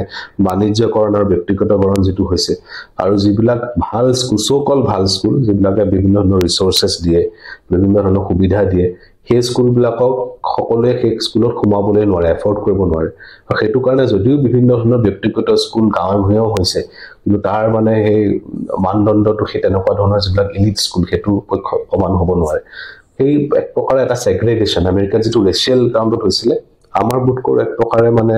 বাণিজ্যকৰণ আৰু ব্যক্তিগতকৰণ যিটো হৈছে আৰু যিবিলাক ভাল স্কুল সো-কল ভাল স্কুল যিবিলাকে বিভিন্ন ধৰণৰ ৰিসোৰ্সেছ দিয়ে বিভিন্ন ধৰণৰ সুবিধা দিয়ে সেই স্কুলবিলাকক সকলোৱে সেই স্কুলত সোমাবলৈ নোৱাৰে এফৰ্ড কৰিব নোৱাৰে আৰু সেইটো কাৰণে যদিও বিভিন্ন ধৰণৰ ব্যক্তিগত স্কুল গাঁৱে ভূঞেও হৈছে কিন্তু তাৰ মানে সেই মানদণ্ডটো সেই তেনেকুৱা ধৰণৰ যিবিলাক এলিট স্কুল সেইটো সমান হ'ব নোৱাৰে এই এক প্ৰকাৰে এটা সেগ্ৰিগেশন আমেৰিকাত যেটো ৰেশিয়াল কাউন্টত হৈছিল আমাৰ বুটকৰ এক প্ৰকাৰে মানে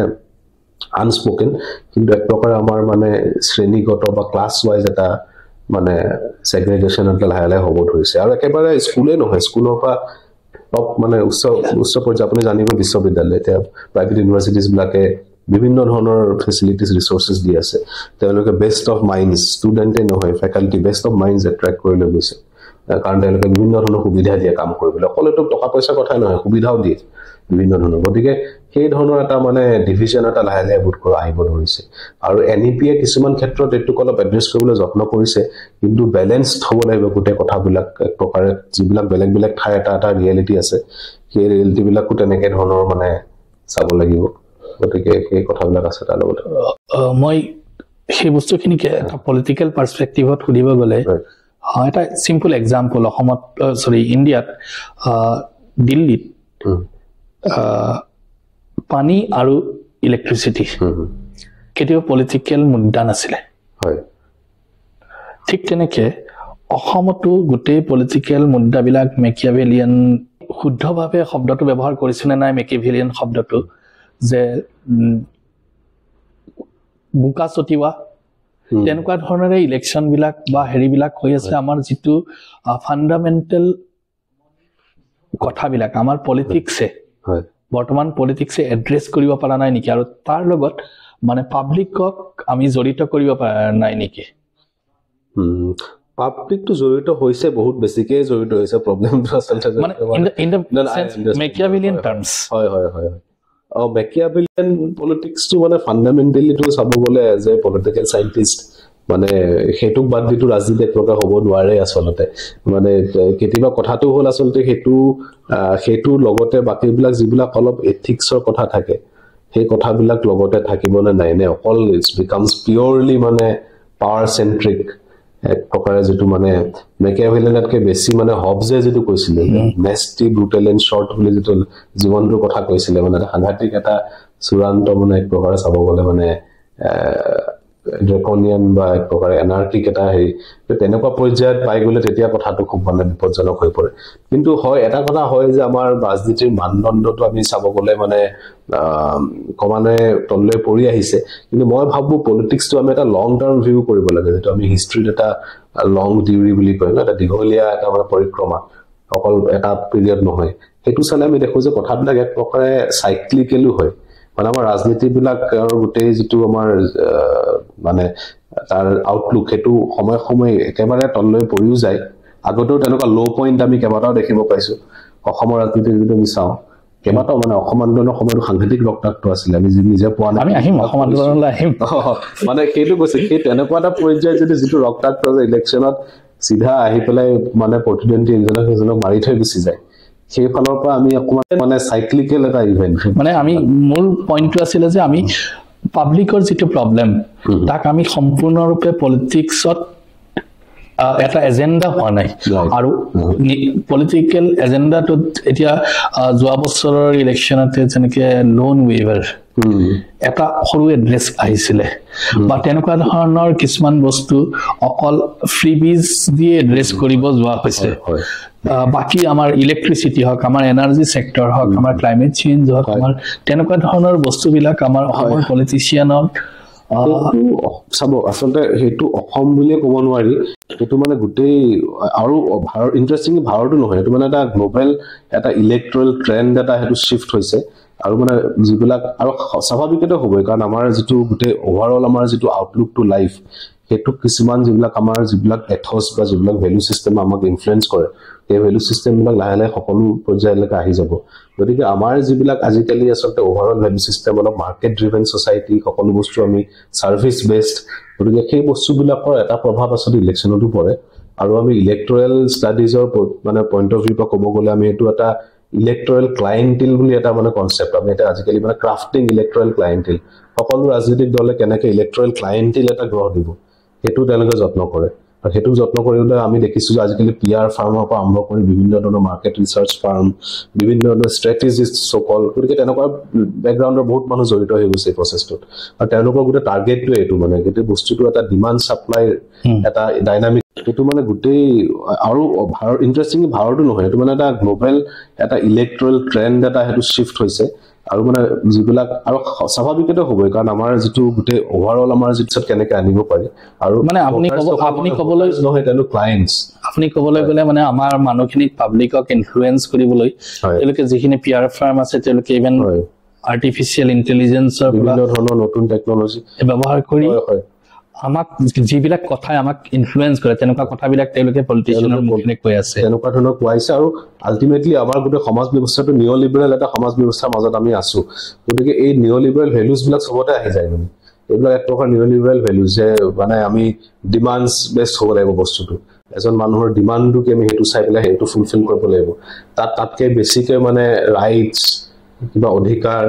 আনস্পোকেন কিন্তু এক প্ৰকাৰে আমাৰ মানে শ্ৰেণীগত বা ক্লাস ওয়াইজ এটা মানে সেগ্ৰিগেশন এটা লাহে হ'ব ধৰিছে আৰু একেবাৰে স্কুলে নহয় স্কুলৰ পৰা টপ মানে উচ্চ পৰ্যায় আপুনি জানিব বিশ্ববিদ্যালয় এতিয়া প্ৰাইভেট ইউনিভাৰ্সিটিজ বিলাকে বিভিন্ন ধৰণৰ ফেসিলিটিজ ৰিসোৰ্সেছ দি আছে তেওঁলোকে বেষ্ট অফ মাইন্ডস ষ্টুডেন্টে নহয় ফেকাল্টি বেষ্ট অফ মাইন্ডস এট্ৰাক্ট কৰি লৈ গৈছে কাৰণ তেওঁলোকে বিভিন্ন ধৰণৰ সুবিধা দিয়ে কাম কৰিবলৈ অকলেতো টকা পইচা কথা নহয় সুবিধাও দিয়ে বিভিন্ন ধৰণৰ গতিকে সেই ধৰণৰ এটা মানে ডিভিজন এটা লাহে বুট কৰা আহিব ধৰিছে আৰু এনইপিয়ে কিছুমান ক্ষেত্ৰত এটো অলপ এড্ৰেছ কৰিবলৈ যত্ন কৰিছে কিন্তু বেলেন্সড হ'ব লাগিব গোটেই কথাবিলাক এক প্ৰকাৰে যিবিলাক বেলেগ ঠাই এটা ৰিয়েলিটি আছে সেই ৰিয়েলিটি বিলাকো তেনেকে ধৰণৰ মানে চাব লাগিব গতিকে সেই কথাবিলাক আছে তাৰ লগত মই সেই বস্তুখিনিকে এটা পলিটিক্যাল পাৰ্সপেক্টিভত সুধিব গ'লে এটা সিম্পল এক্সাম্পল অসমত সৰি ইণ্ডিয়াত দিল্লীত পানী আৰু ইলেক্ট্ৰিচিটি কেতিয়াও পলিটিক্যাল মুদ্দা নাছিলে হয় ঠিক তেনেকে অসমতো গোটেই পলিটিক্যাল মুদ্দাবিলাক মেকিয়াভেলিয়ান শুদ্ধভাৱে শব্দটো ব্যৱহাৰ কৰিছনে নাই মেকিয়াভেলিয়ান শব্দটো যে বুকা চটিওৱা তেনেকুৱা ধৰণৰ ইলেকশন বিলাক বা হেৰিবিলাক হৈ আছে আমাৰ যিটো ফান্ডামেন্টাল কথাবিলাক আমাৰ পলিটিক্সে বৰ্তমান পলিটিক্সে এড্ৰেছ কৰিব পৰা নাই নেকি আৰু তাৰ লগত মানে পাব্লিকক আমি জড়িত কৰিব পৰা নাই নেকি পাব্লিকটো জড়িত হৈছে বহুত বেছিকে জড়িত হৈছে প্ৰবলেমটো আচলতে মানে ইন দ্য মেকিয়াভেলিয়ান টাৰ্মছ হয় মেকিয়াভেলিয়ান পলিটিক্সটো মানে ফান্ডামেন্টালি তো চাব গ'লে এজ এ পলিটিক্যাল সাইন্টিষ্ট মানে হেতু বাদ দিটো ৰাজনীতি এক প্ৰকাৰ হ'ব নোৱাৰে আচলতে মানে কেতিয়াবা কথাটো হ'ল আচলতে হেতু লগতে বাকিবিলাক যিবিলাক অলপ এথিক্সৰ কথা থাকে সেই কথাবিলাক লগতে থাকিবনে নাই নে অকল ইটস বিকামস পিওৰলি মানে পাৱাৰ সেন্ট্ৰিক এক প্ৰকাৰে যেটো মানে মেকিয়াভেলিয়ানতকে বেছি মানে হবজে যেটো কৈছিলে নেস্টি ব্ৰুটেল এণ্ড শৰ্ট বুলি যেটো জীৱনটোৰ কথা কৈছিলে মানে সাংঘাতিক এটা চূড়ান্ত মানে এক প্ৰকাৰে চাব গ'লে মানে ড্ৰেকনিয়ান বা এক প্ৰকাৰে এনাৰ্কিক এটা হেৰি তেনেকুৱা পৰ্যায়ত পাই গ'লে তেতিয়া কথাটো খুব মানে বিপদজনক হৈ পৰে কিন্তু হয় এটা কথা হয় যে আমাৰ ৰাজনীতিৰ মানদণ্ডটো আমি চাব গ'লে মানে কমানে তললৈ পৰি আহিছে কিন্তু মই ভাবো পলিটিক্সটো আমি এটা লং টাৰ্ম ভিউ কৰিব লাগে যেটো আমি হিষ্ট্ৰীত এটা লং ডিউৰি বুলি কয় না এটা দীঘলীয়া এটা মানে পৰিক্ৰমা অকল এটা পিৰিয়ড নহয় হেতু চালে আমি দেখো যে কথাবিলাক এক প্ৰকাৰে সাইক্লিকেলো হয় মানে আমাৰ ৰাজনীতি বিলাক আৰু গোটেই যেটো আমাৰ মানে তাৰ আউটলুক হেতু সময় একেবাৰে তললৈ পৰিও যায় আগতেও তেনেকুৱা লো পইণ্ট আমি কেবাটাও দেখিব পাইছো অসমৰ ৰাজনীতি যদি আমি চাওঁ কেবাটাও মানে অসম আন্দোলনৰ সময়ত সাংঘাতিক ৰক্তাক্ত আছিল আমি নিজে পোৱা নাই আমি আহিম অসম আন্দোলনলৈ আহিম মানে সেইটো কৈছে সেই তেনেকুৱা এটা পৰ্যায় যদি যেটো ৰক্তাক্ত ইলেকশ্যনত সিধা আহি পেলাই মানে প্ৰতিদ্বন্দ্বী এজনক মাৰি থৈ গুচি যায় সেই ফালৰ পৰা আমি অকমান মানে সাইক্লিকেল এটা ইভেন্ট মানে আমি মূল পইণ্টটো আছিল যে আমি পাব্লিকৰ যেটো প্ৰবলেম তাক আমি সম্পূৰ্ণৰূপে পলিটিক্সত এটা এজেন্ডা হোৱা নাই আৰু পলিটিক্যাল এজেন্ডাটো এতিয়া যোৱা বছৰৰ ইলেকশ্যনতে যেনেকে লোন ৱেভাৰ এটা সৰু এড্ৰেছ আহিছিলে বা তেনেকুৱা ধৰণৰ কিছুমান বস্তু অকল ফ্ৰীবিজ দিয়ে এড্ৰেছ কৰিব যোৱা হৈছে বাকি আমাৰ ইলেক্ট্ৰিচিটি হক আমাৰ এনাৰ্জি সেক্টৰ হক আমাৰ ক্লাইমেট চেঞ্জ হক আমাৰ তেনেকুৱা ধৰণৰ বস্তুবিলাক আমাৰ অসমৰ পলিটিচিয়ানৰ চাব আচলতে হেতু অসম বুলিয়ে ক'ব নোৱাৰি হেতু মানে গোটেই আৰু ভাৰত ইন্টাৰেষ্টিংলি ভাৰতো নহয় হেতু মানে এটা গ্লোবেল এটা ইলেক্ট্ৰল ট্ৰেন্ড এটা হেতু শিফট হৈছে আৰু মানে যিবিলাক আৰু স্বাভাৱিকতে হ'বই কাৰণ আমাৰ যেটো গোটেই ওভাৰঅল আমাৰ যেটো আউটলুক টু লাইফ হেতু কিছুমান যিবিলাক আমাৰ যিবিলাক এথছ বা যিবিলাক ভ্যালু সিস্টেম আমাক ইনফ্লুয়েন্স কৰে এই ভ্যালু সিস্টেম বিলাক লাহে সকলো পৰ্যায়লৈকে আহি যাব গতিকে আমাৰ যিবিলাক আজিকালি আচলতে ওভাৰঅল ভ্যালু সিস্টেম অলপ মাৰ্কেট ড্ৰিভেন সোসাইটি সকলো বস্তু আমি সাৰ্ভিস বেসড গতিকে সেই বস্তুবিলাকৰ এটা প্ৰভাৱ আছে ইলেকশ্যনতো পৰে আৰু আমি ইলেক্টৰেল ষ্টাডিজৰ মানে পইণ্ট অফ ভিউ পৰা ক'ব গ'লে আমি এটো এটা ইলেক্ট্ৰল ক্লায়েণ্টেল বুলি এটা মানে কনচেপ্ট আমি এটা আজিকালি মানে ক্ৰাফটিং ইলেক্ট্ৰল ক্লায়েণ্টেল সকলো ৰাজনৈতিক দলে কেনেকৈ ইলেক্ট্ৰল ক্লায়েণ্টেল এটা গঢ় দিব সেইটো তেওঁলোকে যত্ন কৰে আৰু সেইটো যত্ন কৰিবলৈ আমি দেখিছোঁ যে আজিকালি PR ফাৰ্মৰ পৰা আৰম্ভ কৰি বিভিন্ন ধৰণৰ মাৰ্কেট ৰিচাৰ্চ ফাৰ্ম বিভিন্ন ধৰণৰ ষ্ট্ৰেটেজিষ্ট চকল গতিকে তেনেকুৱা বেকগ্ৰাউণ্ডৰ বহুত মানুহ জড়িত হৈ গৈছে এই প্ৰচেছটোত আৰু তেওঁলোকৰ গোটেই টাৰ্গেটটোৱে এইটো মানে গোটেই বস্তুটো এটা ডিমাণ্ড ছাপ্লাইৰ এটা ডাইনামিক এইটো মানে গোটেই আৰু ইণ্টাৰেষ্টিং ভাৰতো নহয় এইটো মানে এটা গ্ল'বেল এটা ইলেক্ট্ৰল ট্ৰেণ্ড এটা সেইটো শ্বিফ্ট হৈছে আৰু মানে যিবিলাক আৰু স্বাভাৱিকতে হ'বই কাৰণ আমাৰ যিটো গোটেই অভাৰঅল আমাৰ যিটো কেনেকৈ আনিব পাৰি আৰু মানে আপুনি ক'বলৈ নহয় তেওঁলোক ক্লায়েণ্টছ আপুনি ক'বলৈ গ'লে মানে আমাৰ মানুহখিনিক পাব্লিকক ইনফ্লুৱেঞ্চ কৰিবলৈ তেওঁলোকে যিখিনি PR ফাৰ্ম আছে তেওঁলোকে ইভেন আৰ্টিফিচিয়েল ইণ্টেলিজেন্সৰ বিভিন্ন ধৰণৰ নতুন টেকনলজি ব্যৱহাৰ কৰি আমাক যিবিলাক কথাই আমাক ইনফ্লুৱেঞ্চ কৰে তেনেকুৱা কথাবিলাক তেওঁলোকে পলিটিচিয়ানৰ মুখেৰে কৈ আছে তেনেকুৱা ধৰণৰ কোৱাইছে আৰু আল্টিমেটলি আমাৰ গোটেই সমাজ ব্যৱস্থাটো নিঅ'লিবেৰেল এটা সমাজ ব্যৱস্থাৰ মাজত আমি আছো গতিকে এই নিঅ'লিবেৰেল ভেলুজবিলাক চবতে আহি যায় মানে এইবিলাক এক প্ৰকাৰ নিঅ'লিবেৰেল ভেলুজ যে মানে আমি ডিমাণ্ডছ বেষ্ট হ'ব লাগিব বস্তুটো এজন মানুহৰ ডিমাণ্ডটোকে আমি সেইটো চাই পেলাই সেইটো ফুলফিল কৰিব লাগিব তাতকৈ বেছিকৈ মানে ৰাইটছ কিবা অধিকাৰ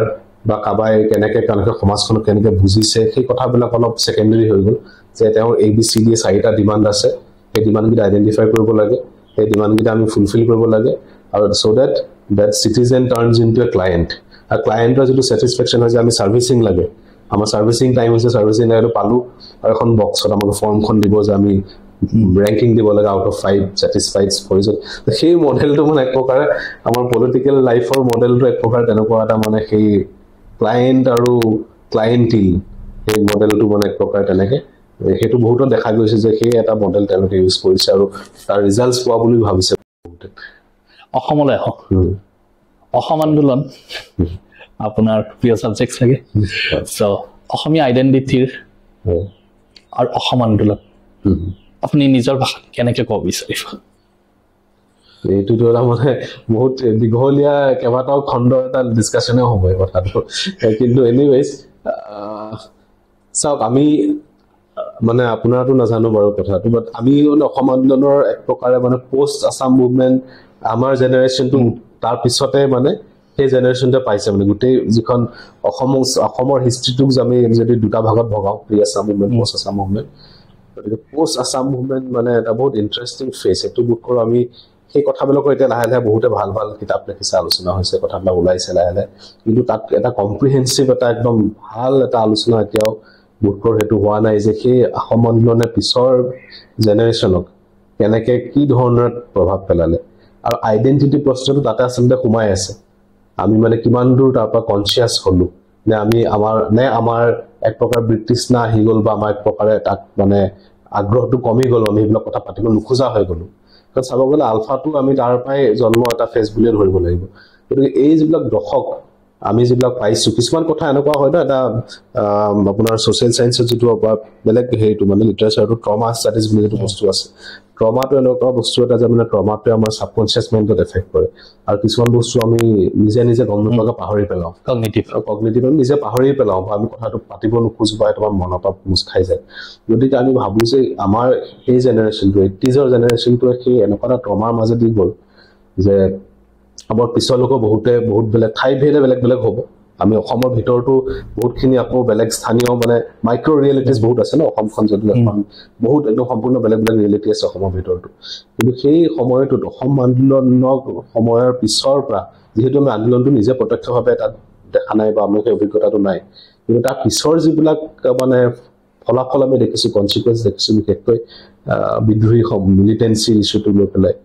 বা কাবাই কেনেকৈ সমাজখনক কেনেকৈ বুজিছে সেই কথাবিলাক অলপ ছেকেণ্ডেৰী হৈ গ'ল যে তেওঁৰ ABCD 4টা ডিমাণ্ড আছে সেই ডিমাণ্ডকেইটা আইডেণ্টিফাই কৰিব লাগে সেই ডিমাণ্ডকেইটা আমি ফুলফিল কৰিব লাগে আৰু চ' date citizen টাৰ্নছ into a client আৰু ক্লায়েণ্টৰ যিটো ছেটিছফেকশ্যন হয় যে আমি ছাৰ্ভিচিং লাগে আমাৰ ছাৰ্ভিচিং টাইম হৈছে ছাৰ্ভিচিং লাগে পালোঁ আৰু এখন বক্সত আমাক ফৰ্মখন দিব যে আমি ৰেংকিং দিব লাগে আউট অফ 5 ছেটিছফাইড ফৰিজন সেই মডেলটো মানে এক প্ৰকাৰে আমাৰ পলিটিকেল লাইফৰ মডেলটো এক প্ৰকাৰ তেনেকুৱা এটা মানে সেই ক্লায়েণ্ট আৰু ক্লায়েণ্টিল সেই মডেলটো মানে এক প্ৰকাৰ তেনেকৈ সেইটো বহুতো দেখা গৈছে যে সেই এটা মডেল তেওঁলোকে ইউজ কৰিছে আৰু তাৰ ৰিজাল্টছ পোৱা বুলি ভাবিছে অসমলৈ আহক অসম আন্দোলন আপোনাৰ প্ৰিয় ছাবজেক্ট চাগে চ' অসমীয়া আইডেণ্টিটিৰ আৰু অসম আন্দোলন আপুনি নিজৰ ভাষাত কেনেকৈ ক'ব বিচাৰিব এইটোতো এটা মানে বহুত দীঘলীয়া কেইবাটাও খণ্ড এটা ডিছকাশ্যনে হ'ব এই কথাটো কিন্তু এনিৱেজ চাওক আমি মানে আপোনাৰতো নাজানো বাৰু কথাটো বাট আমি অসম আন্দোলনৰ এক প্ৰকাৰে মানে পষ্ট আছাম মুভমেণ্ট আমাৰ জেনেৰেশ্যনটো তাৰ পিছতে মানে সেই জেনেৰেশ্যনটোৱে পাইছে মানে গোটেই যিখন অসমৰ হিষ্ট্ৰীটোক আমি যদি দুটা ভাগত ভগাওঁ pre Assam movement post Assam movement গতিকে পষ্ট আছাম মুভমেণ্ট মানে এটা বহুত ইণ্টাৰেষ্টিং ফেজ এইটো বুক কৰোঁ আমি সেই কথাবিলাকৰ এতিয়া লাহে লাহে বহুতে ভাল ভাল কিতাপ লিখিছে আলোচনা হৈছে কথাবিলাক ওলাইছে লাহে লাহে কিন্তু তাত এটা কম্প্ৰিহেনচিভ এটা একদম ভাল এটা আলোচনা এতিয়াও বোধকৰ সেইটো হোৱা নাই যে সেই অসম আন্দোলনৰ পিছৰ জেনেৰেশ্যনক কেনেকৈ কি ধৰণৰ প্ৰভাৱ পেলালে আৰু আইডেণ্টিটি প্ৰশ্নটো তাতে আচলতে সোমাই আছে আমি মানে কিমান দূৰ তাৰ পৰা কনচিয়াছ হ'লোঁ নে আমাৰ এক প্ৰকাৰ বৃত্তিষ্ণা আহি গ'ল বা আমাৰ এক প্ৰকাৰে তাত মানে আগ্ৰহটো কমি গ'ল আমি সেইবিলাক কথা পাতিব নোখোজা হৈ গ'লোঁ কাৰণ চাব গ'লে আলফাটো আমি তাৰ পৰাই জন্ম এটা ফেজ বুলিয়ে ধৰিব লাগিব গতিকে এই যিবিলাক দশক আমি যিবিলাক পাইছোঁ কিছুমান কথা এনেকুৱা হয় ন এটা আপোনাৰ ছ'চিয়েল ছায়েন্সৰ যিটো বেলেগ হেৰিটো মানে লিটাৰেচাৰটো ট্ৰমা ষ্টাডিজ বুলি যিটো বস্তু আছে ট্ৰমাটো এনেকুৱা বস্তু এটা যে মানে ট্ৰমাটোৱে আমাৰ ছাবকনচিয়াছ মাইণ্ডত এফেক্ট কৰে আৰু কিছুমান বস্তু আমি নিজে গম নোপোৱাকৈ পাহৰি পেলাওঁ কগনিটিভ নিজে পাহৰি পেলাওঁ বা আমি কথাটো পাতিব নোখোজো বা তোমাৰ মনৰ পৰা মুচ খাই যায় গতিকে আমি ভাবোঁ যে আমাৰ সেই জেনেৰেশ্যনটো 80s জেনেৰেশ্যনটোৱে সেই এনেকুৱা এটা ট্ৰমাৰ মাজেদি গ'ল যে আমাৰ পিছলৈকে বহুত বেলেগ ঠাই ভেদে বেলেগ হ'ব আমি অসমৰ ভিতৰতো বহুতখিনি আকৌ বেলেগ স্থানীয় মানে মাইক্ৰ' ৰিয়েলিটিজ বহুত আছে ন অসমখন যদি এখন বহুত একদম সম্পূৰ্ণ বেলেগ ৰিয়েলিটি আছে অসমৰ ভিতৰতো কিন্তু সেই সময়টোত অসম আন্দোলনৰ সময়ৰ পিছৰ পৰা যিহেতু আমি আন্দোলনটো নিজে প্ৰত্যক্ষভাৱে তাত দেখা নাই বা আমাৰ সেই অভিজ্ঞতাটো নাই কিন্তু তাৰ পিছৰ যিবিলাক মানে ফলাফল আমি দেখিছোঁ কনচিকুৱেঞ্চ দেখিছোঁ বিশেষকৈ বিদ্ৰোহী মিলিটেঞ্চি ইছ্যুটো লৈ পেলাই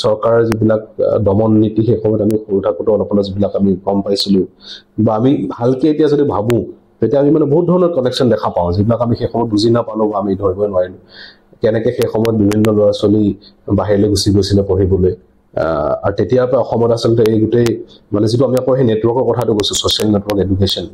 চৰকাৰৰ যিবিলাক দমন নীতি সেই সময়ত আমি সৰু থাকোঁতে অলপ যিবিলাক আমি গম পাইছিলোঁ বা আমি ভালকৈ এতিয়া যদি ভাবোঁ তেতিয়া আমি মানে বহুত ধৰণৰ কানেকশ্যন দেখা পাওঁ যিবিলাক আমি সেই সময়ত বুজি নাপালোঁ বা আমি ধৰিবই নোৱাৰিলোঁ কেনেকৈ সেই সময়ত বিভিন্ন ল'ৰা ছোৱালী বাহিৰলৈ গুচি গৈছিলে পঢ়িবলৈ আৰু তেতিয়াৰ পৰা অসমত আচলতে এই গোটেই মানে যিটো আমি আকৌ সেই নেটৱৰ্কৰ কথাটো কৈছোঁ ছ'চিয়েল নেটৱৰ্ক এডুকেশ্যন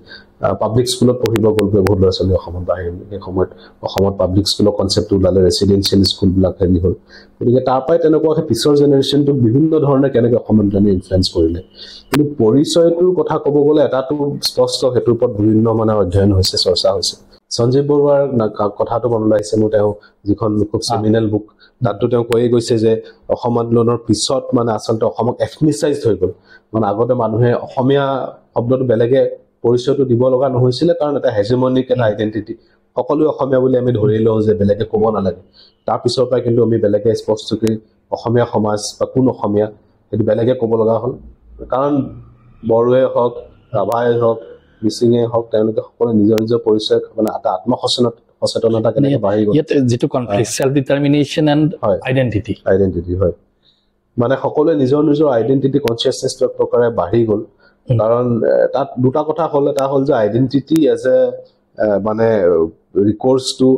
পাব্লিক স্কুলত পঢ়িব গ'লগৈ বহুত ল'ৰা ছোৱালী অসমত বাহিৰলৈ সেই সময়ত অসমত পাব্লিক স্কুলৰ কনচেপ্টটো ওলালে ৰেচিডেঞ্চিয়েল স্কুলবিলাক হেৰি হ'ল গতিকে তাৰ পৰাই তেনেকুৱা সেই পিছৰ জেনেৰেশ্যনটোক বিভিন্ন ধৰণে কেনেকৈ অসমত ইনফ্লুৱেঞ্চ কৰিলে কিন্তু পৰিচয়টোৰ কথা ক'ব গ'লে এটাটো স্পষ্ট সেইটোৰ ওপৰত বিভিন্ন মানে অধ্যয়ন হৈছে চৰ্চা হৈছে সঞ্জীৱ বৰুৱাৰ কথাটো মনলৈ আহিছে মোৰ তেওঁ যিখন খুব চেমিনেল বুক তাতো তেওঁ কৈয়ে গৈছে যে অসম আন্দোলনৰ পিছত মানে আচলতে অসমক এথনিচাইজড হৈ গ'ল মানে আগতে মানুহে অসমীয়া শব্দটো বেলেগে পৰিচয়টো দিব লগা নহৈছিলে কাৰণ এটা হেজেমনিক এটা আইডেন্টিটি সকলো অসমীয়া বুলি আমি ধৰি লওঁ যে বেলেগে ক'ব নালাগে তাৰ পিছৰ পৰা কিন্তু আমি বেলেগে স্পষ্টকৈ অসমীয়া সমাজ বা কোন অসমীয়া সেইটো বেলেগে ক'ব লগা হ'ল কাৰণ বড়োৱে হওক ৰাভাই হওক মিচিঙে হওক তেওঁলোকে সকলো নিজৰ নিজৰ পৰিচয় মানে এটা আত্মসচেতনতা কেনেকৈ বাঢ়ি গ'ল যিটো conflict self determination and identity হয় মানে সকলোৱে নিজৰ নিজৰ আইডেন্টিটি কনচিয়াছনেছটো এক প্ৰকাৰে বাঢ়ি গ'ল কাৰণ তাত দুটা কথা হ'ল এটা হ'ল যে আইডেন্টিটি এজ এ মানে resorts to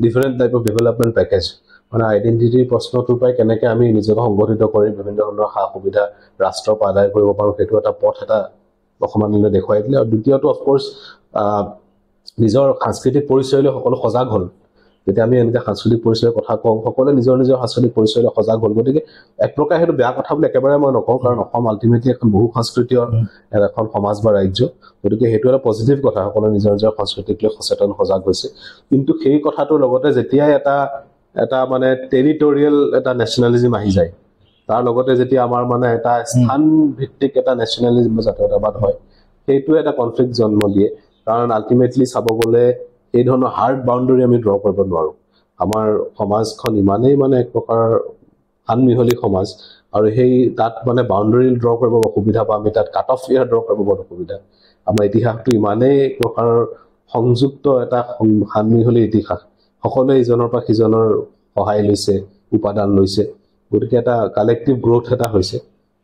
different type of development package মানে আইডেন্টিটিৰ প্ৰশ্নটোৰ পৰাই কেনেকৈ আমি নিজকে সংগঠিত কৰি বিভিন্ন ধৰণৰ সা সুবিধা ৰাষ্ট্ৰৰ পৰা আদায় কৰিব পাৰোঁ সেইটো এটা পথ এটা অসম আন্দোলনে দেখুৱাই দিলে আৰু দ্বিতীয়টো অফক'ৰ্চ নিজৰ সাংস্কৃতিক পৰিচয়লৈ সকলো সজাগ হ'ল যেতিয়া আমি এনেকৈ সাংস্কৃতিক পৰিচয়ৰ কথা কওঁ সকলোৱে নিজৰ নিজৰ সাংস্কৃতিক পৰিচয়লৈ সজাগ হ'ল গতিকে এক প্ৰকাৰ সেইটো বেয়া কথা বুলি একেবাৰে মই নকওঁ কাৰণ অসম আল্টিমেটলি এখন বহু সাংস্কৃতিক এখন সমাজ বা ৰাজ্য গতিকে সেইটো এটা পজিটিভ কথা সকলোৱে নিজৰ নিজৰ সংস্কৃতিক লৈ সচেতন সজাগ হৈছে কিন্তু সেই কথাটোৰ লগতে যেতিয়াই এটা মানে টেৰিটৰিয়েল এটা নেশ্যনেলিজিম আহি যায় তাৰ লগতে যেতিয়া আমাৰ মানে এটা স্থান ভিত্তিক এটা নেশ্যনেলিজিম জাতীয়তাবাদ হয় সেইটোৱে এটা কনফ্লিক্ট জন্ম দিয়ে কাৰণ আল্টিমেটলি চাব গ'লে এই ধৰণৰ হাৰ্ড বাউণ্ডাৰী আমি ড্ৰ কৰিব নোৱাৰোঁ আমাৰ সমাজখন ইমানেই মানে এক প্ৰকাৰ সানমিহলি সমাজ আৰু সেই তাত মানে বাউণ্ডাৰী ড্ৰ কৰিব অসুবিধা বা আমি তাত কাট অফ ইয়াৰ ড্ৰ কৰিব অসুবিধা আমাৰ ইতিহাসটো ইমানেই এক প্ৰকাৰৰ সংযুক্ত এটা সানমিহলি ইতিহাস সকলোৱে ইজনৰ পৰা সিজনৰ সহায় লৈছে উপাদান লৈছে গতিকে এটা কালেক্টিভ গ্ৰথ এটা হৈছে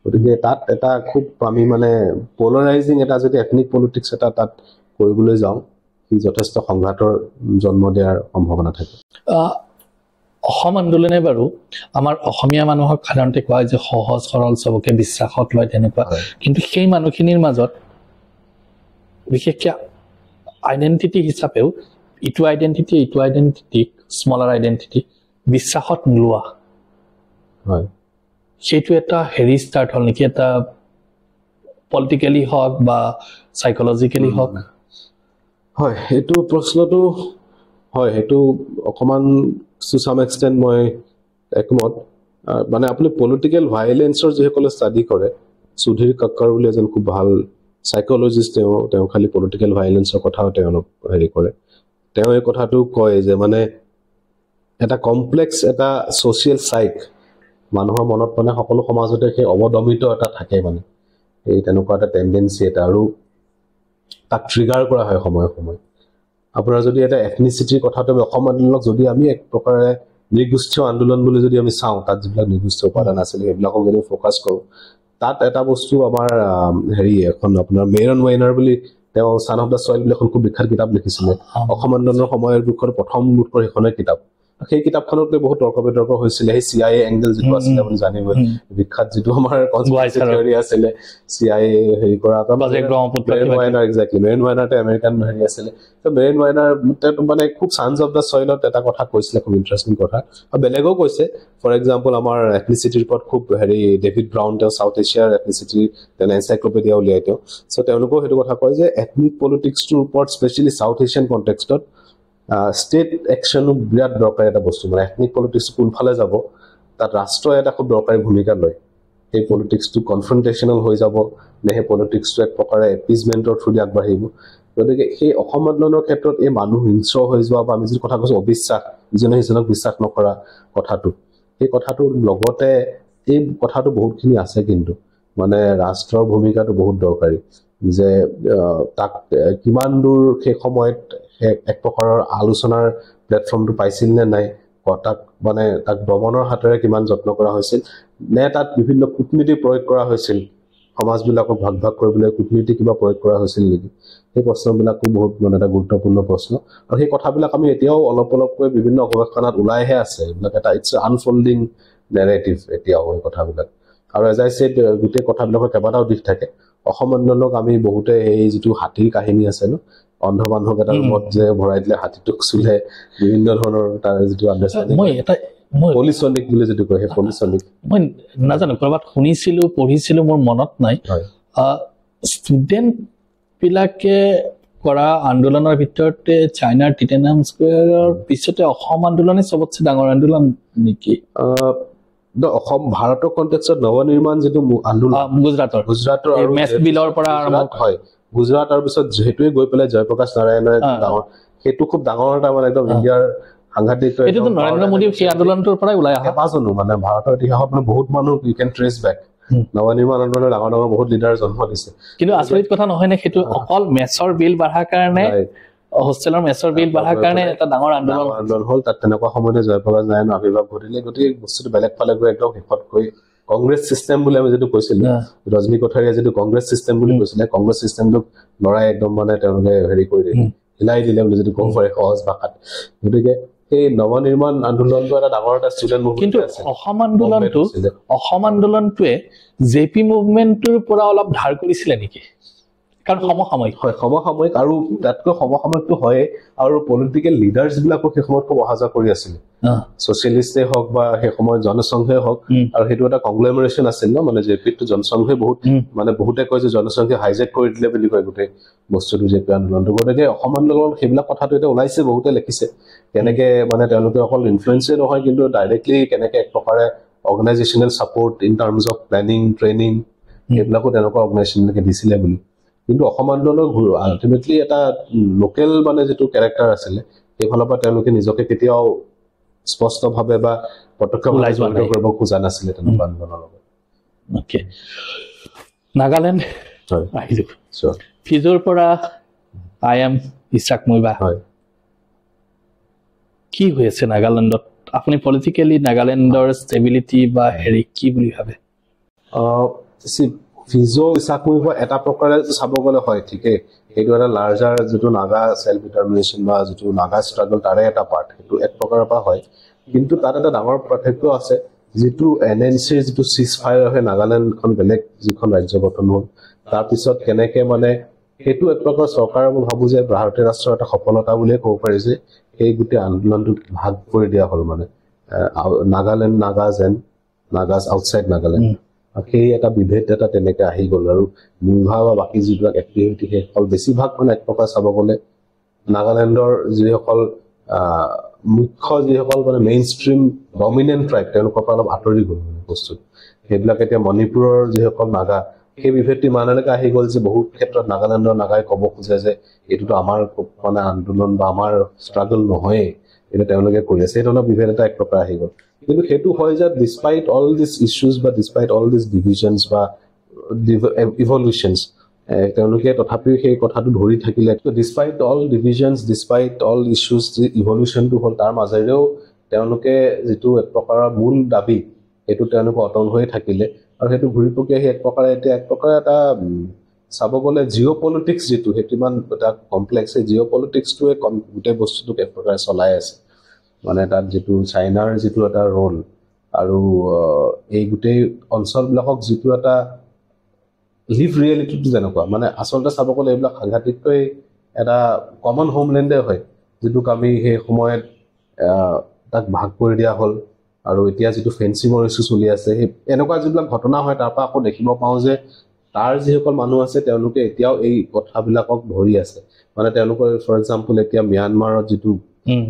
গতিকে তাত এটা খুব আমি মানে পলাৰাইজিং এটা যদি এথনিক পলিটিক্স এটা তাত কৰিবলৈ যাওঁ সি যথেষ্ট সংঘাতৰ জন্ম দিয়াৰ সম্ভাৱনা থাকে অসম আন্দোলনে বাৰু আমাৰ অসমীয়া মানুহক সাধাৰণতে কোৱা যে সহজ সৰল চবকে বিশ্বাসত লয় তেনেকুৱা কিন্তু সেই মানুহখিনিৰ মাজত বিশেষকৈ আইডেণ্টিটি হিচাপেও ইটো আইডেণ্টিটি স্মলাৰ আইডেণ্টিটি বিশ্বাসত নোলোৱা হয় সেইটো এটা হেৰি ষ্টাৰ্ট হ'ল নেকি এটা পলিটিকেলি হওক বা চাইকলজিকেলি হওক হয় এইটো প্ৰশ্নটো হয় সেইটো অকণমান টু চাম এক্সটেণ্ট মই একমত মানে আপুনি পলিটিকেল ভাইলেঞ্চৰ যিসকলে ষ্টাডি কৰে সুধীৰ কাক্কৰ বুলি এজন খুব ভাল চাইকলজিষ্ট তেওঁ খালি পলিটিকেল ভাইলেঞ্চৰ কথাও তেওঁ অলপ হেৰি কৰে তেওঁ এই কথাটো কয় যে মানে এটা কমপ্লেক্স এটা ছ'চিয়েল চাইক মানুহৰ মনত মানে সকলো সমাজতে সেই অৱদমিত এটা থাকে মানে এই তেনেকুৱা এটা টেণ্ডেঞ্চি এটা আৰু তাক ট্ৰিগাৰ কৰা হয় সময়ে আপোনাৰ যদি এটা এথনিচিটিৰ কথাটো অসম আন্দোলনক যদি আমি এক প্ৰকাৰে নৃগোষ্ঠীয় আন্দোলন বুলি যদি আমি চাওঁ তাত যিবিলাক নৃগোষ্ঠীয় উপাদান আছিলে সেইবিলাকক যদি ফ'কাছ কৰোঁ তাত এটা বস্তু আমাৰ হেৰি এখন আপোনাৰ মেৰন ৱাইনাৰ বুলি তেওঁ ছান অফ দ্য ছইল বুলি এখন খুব বিখ্যাত কিতাপ লিখিছিলে অসম আন্দোলনৰ সময়ৰ বিষয়ৰ প্ৰথম গোটৰ সেইখনে কিতাপ সেই কিতাপখনত বহুত তৰ্ক বিতৰ্ক হৈছিলে সেই CIA এংগেল যিটো আছিলে আপুনি জানিবই বিখ্যাত যিটো আমাৰ কনস্পিৰেচি থিয়ৰী আছিলে CIA হেৰি কৰা মেৰিন ৱাইনাৰটো আমেৰিকান হেৰি আছিলে তো মেৰিন ৱাইনাৰ মানে খুব ছানছ অফ দ্য ছইলত এটা কথা কৈছিলে খুব ইণ্টাৰেষ্টিং কথা আৰু বেলেগেও কৈছে ফৰ এক্সাম্পল আমাৰ এথনিচিটিৰ ওপৰত খুব হেৰি ডেভিড ব্ৰাউন তেওঁ চাউথ এছিয়াৰ এথনিচিটি তেওঁ এনচাইক্ল'পিডিয়া উলিয়াই তেওঁ চ' তেওঁলোকেও সেইটো কথা কয় যে এথনিক পলিটিক্সটোৰ ওপৰত স্পেচিয়েলি চাউথ এছিয়ান কণ্টেক্সটত ষ্টেট একশ্যনো বিৰাট দৰকাৰী এটা বস্তু মানে এথনিক পলিটিক্স কোনফালে যাব তাত ৰাষ্ট্ৰই এটা খুব দৰকাৰী ভূমিকা লয় সেই পলিটিক্সটো কনফ্ৰণ্টেশ্যনেল হৈ যাব নে সেই পলিটিক্সটো এক প্ৰকাৰে এপিজমেণ্টৰ থ্ৰুদি আগবাঢ়িব গতিকে সেই অসম আন্দোলনৰ ক্ষেত্ৰত এই মানুহ হিংস্ৰ হৈ যোৱা বা আমি যিটো কথা কৈছোঁ অবিশ্বাস ইজনে সিজনক বিশ্বাস নকৰা কথাটো সেই কথাটোৰ লগতে এই কথাটো বহুতখিনি আছে কিন্তু মানে ৰাষ্ট্ৰৰ ভূমিকাটো বহুত দৰকাৰী যে তাক কিমান দূৰ সেই সময়ত এক প্ৰকাৰৰ আলোচনাৰ প্লেটফৰ্মটো পাইছিল নে নাই তাক দমনৰ হাতেৰে কিমান যত্ন কৰা হৈছিল নে তাত বিভিন্ন কূটনীতি প্ৰয়োগ কৰা হৈছিল সমাজবিলাকক ভাগ কৰিবলৈ কূটনীতি কিবা প্ৰয়োগ কৰা হৈছিল নেকি সেই প্ৰশ্নবিলাকো বহুত মানে এটা গুৰুত্বপূৰ্ণ প্ৰশ্ন আৰু সেই কথাবিলাক আমি এতিয়াও অলপকৈ বিভিন্ন গৱেষণাত ওলাইহে আছে এইবিলাক এটা ইটছ আনফল্ডিং নেৰেটিভ এতিয়াও এই কথাবিলাক আৰু এজ আই ছেড গোটেই কথাবিলাকৰ কেইবাটাও দিশ থাকে অসম আন্দোলনক আমি বহুতে এই যিটো হাতীৰ কাহিনী আছে ন অন্ধ মানুহক এটা ৰুমত যে ভৰাই দিলে হাতীটোক চুলে বিভিন্ন ধৰণৰ তাৰ যিটো আণ্ডাৰষ্টেণ্ডিং পলিচনিক বুলি যিটো কয় সেই পলিচনিক মই নাজানো ক'ৰবাত শুনিছিলোঁ পঢ়িছিলোঁ মোৰ মনত নাই ষ্টুডেণ্টবিলাকে কৰা আন্দোলনৰ ভিতৰতে চাইনাৰ টিটেনাম স্কোৱাৰৰ পিছতে অসম আন্দোলনে চবতছে ডাঙৰ আন্দোলন নেকি? অসম ভাৰতৰ কনটেক্সট নৱনিৰ্মাণ যিটো আন্দোলন গুজৰাটৰ আৰু মেছ বিলৰ পৰা হয় গুজৰাট আৰু পিছত যিহেতুৱে গৈ পেলাই জয়প্ৰকাশ নাৰায়ণে ডাঙৰ সেইটো খুব ডাঙৰ এটা মানে একদম ইণ্ডিয়াৰ সাংঘাতিক এইটোতো নৰেন্দ্ৰ মোদী সেই আন্দোলনটোৰ পৰাই ওলাই অহা কেইবাজনো মানে ভাৰতৰ ইতিহাসত মানে বহুত মানুহ ইউ কেন ট্ৰেচ বেক নৱনিৰ্মাণ আন্দোলনৰ ডাঙৰ ডাঙৰ বহুত লিডাৰ জন্ম দিছে কিন্তু আচৰিত কথা নহয় নে সেইটো অকল মেছৰ বিল বঢ়াৰ কাৰণে হোষ্টেলৰ মেছৰ বিল বঢ়াৰ কাৰণে এটা ডাঙৰ আন্দোলন হ'ল তাত তেনেকুৱা সময়তে জয়প্ৰকাশ নাৰায়ণৰ আৱিৰ্ভাৱ ঘটিলে গতিকে বস্তুটো বেলেগ ফালে গৈ একদম শেষত গৈ কংগ্ৰেছ চিষ্টেম বুলি আমি যিটো কৈছিলো ৰজনী কোঠাৰীয়ে যিটো কংগ্ৰেছ চিষ্টেম বুলি কৈছিলে কংগ্ৰেছ চিষ্টেমটোক লৰাই একদম মানে তেওঁলোকে হেৰি কৰি দিলে হিলাই দিলে বুলি যিটো ক'ব পাৰে সহজ ভাষাত গতিকে এই নৱনিৰ্মাণ আন্দোলনটো এটা ডাঙৰ এটা ষ্টুডেণ্ট মুভমেণ্ট কিন্তু অসম আন্দোলনটোৱে জেপি মুভমেণ্টটোৰ পৰা অলপ ধাৰ কৰিছিলে নেকি? কাৰণ সমসাময়িক হয় সমসাময়িক আৰু তাতকৈ সমসাময়িকটো হয় আৰু পলিটিকেল লিডাৰ্ছ বিলাকো সেই সময়ত খুব অহা যোৱা কৰি আছিলে ছচিয়েলিষ্টে হওক বা সেই সময়ত জনসংঘে হওক আৰু সেইটো এটা কংগ্লমেৰেশ্যন আছিল ন মানে জেপিটো জনসংঘে বহুত মানে বহুতে কয় যে জনসংঘে হাইজেক কৰি দিলে বুলি কয় গোটেই বস্তুটো জেপি আন্দোলনটো গতিকে অসম আন্দোলনত সেইবিলাক কথাটো এতিয়া ওলাইছে বহুতে লিখিছে কেনেকে মানে তেওঁলোকে অকল ইনফ্লুৱেঞ্চে নহয় কিন্তু ডাইৰেক্টলি কেনেকে এক প্ৰকাৰে organisational support in terms of planning training সেইবিলাকো তেনেকুৱা অৰ্গেনাইজেশ্যনলৈকে দিছিলে বুলি কিন্তু অসম আন্দোলনৰ আল্টিমেটলি এটা লোকেল মানে যিটো কেৰেক্টাৰ আছিলে সেইফালৰ পৰা তেওঁলোকে নিজকে কেতিয়াও স্পষ্টভাৱে বা প্ৰত্যক্ষভাৱে জড়িত কৰিব খোজা নাছিলে তেনেকুৱা আন্দোলনৰ লগত নাগালেণ্ড ফিজোৰ পৰা আই এম ইছাক মুইবা কি হৈ আছে নাগালেণ্ডত আপুনি পলিটিকেলি নাগালেণ্ডৰ ষ্টেবিলিটি বা হেৰি কি বুলি ভাবে? ফিজো ইছাক মুইবা এটা প্ৰকাৰে চাব গ'লে হয় ঠিকেই সেইটো এটা লাৰ্জাৰ যিটো নাগা চেল্ফ ডিটাৰমিনেশ্যন বা যিটো নাগা ষ্ট্ৰাগল তাৰে এটা পাৰ্ট সেইটো এক প্ৰকাৰৰ পৰা হয় কিন্তু তাত এটা ডাঙৰ পাৰ্থক্য আছে যিটো NNCৰ যিটো চিজ ফায়াৰ হয় নাগালেণ্ডখন বেলেগ যিখন ৰাজ্য গঠন হ'ল তাৰপিছত কেনেকে মানে সেইটো এক প্ৰকাৰ চৰকাৰে মই ভাবো যে ভাৰতীয় ৰাষ্ট্ৰৰ এটা সফলতা বুলিয়ে ক'ব পাৰি যে সেই গোটেই আন্দোলনটোক ভাগ কৰি দিয়া হ'ল মানে নাগালেণ্ড নাগাজ আউটছাইড নাগালেণ্ড সেই এটা বিভেদ এটা তেনেকে আহি গ'ল আৰু মুভা বা বাকী যিবিলাক এক্টিভিটি সেইসকল বেছিভাগ মানে এক প্ৰকাৰ চাব গ'লে নাগালেণ্ডৰ যিসকল মুখ্য যিসকল মানে মেইন ষ্ট্ৰীম ডমিনেণ্ট ট্ৰাইব তেওঁলোকৰ পৰা অলপ আঁতৰি গ'ল মানে বস্তুটো সেইবিলাক এতিয়া মণিপুৰৰ যিসকল নাগা সেই বিভেদটো ইমানলৈকে আহি গ'ল যে বহুত ক্ষেত্ৰত নাগালেণ্ডৰ নাগাই ক'ব খোজে যে এইটোতো আমাৰ মানে আন্দোলন বা আমাৰ ষ্ট্ৰাগল নহয়েই এইটো তেওঁলোকে কৰি আছে সেই ধৰণৰ বিভেদ এটা এক প্ৰকাৰ আহি গ'ল কিন্তু সেইটো হয় যে ডিছপাইট অল দিছ ইছ্যুজ বা ডিছপাইট অল দিছ ডিভিজনছ বা ইভলিউশ্যনছ তেওঁলোকে তথাপিও সেই কথাটো ধৰি থাকিলে ডিছপাইট অল ডিভিজনছ ডিছপাইট অল ইছ্যুজ যি ইভলিউশ্যনটো হ'ল তাৰ মাজেৰেও তেওঁলোকে যিটো এক প্ৰকাৰৰ মূল দাবী সেইটো তেওঁলোকে অটল হৈ থাকিলে আৰু সেইটো ঘূৰি পকি আহি এক প্ৰকাৰে এতিয়া এক প্ৰকাৰে এটা চাব গ'লে জিঅ' পলিটিক্স যিটো সেইটো ইমান এটা কমপ্লেক্স এই জিঅ' পলিটিক্সটোৱে গোটেই বস্তুটোক এক প্ৰকাৰে চলাই আছে মানে তাত যিটো চাইনাৰ যিটো এটা ৰোল আৰু এই গোটেই অঞ্চলবিলাকক যিটো এটা লিভ ৰিয়েলিটিটো যেনেকুৱা মানে আচলতে চাব গ'লে এইবিলাক সাংঘাতিককৈ এটা কমন হোমলেণ্ডে হয় যিটোক আমি সেই সময়ত তাক ভাগ কৰি দিয়া হ'ল আৰু এতিয়া যিটো ফেন্সিঙৰ ইছ্যু চলি আছে সেই এনেকুৱা যিবিলাক ঘটনা হয় তাৰ পৰা আকৌ দেখিব পাওঁ যে তাৰ যিসকল মানুহ আছে তেওঁলোকে এতিয়াও এই কথাবিলাকক ধৰি আছে মানে তেওঁলোকৰ ফৰ এক্সাম্পল এতিয়া ম্যানমাৰত যিটো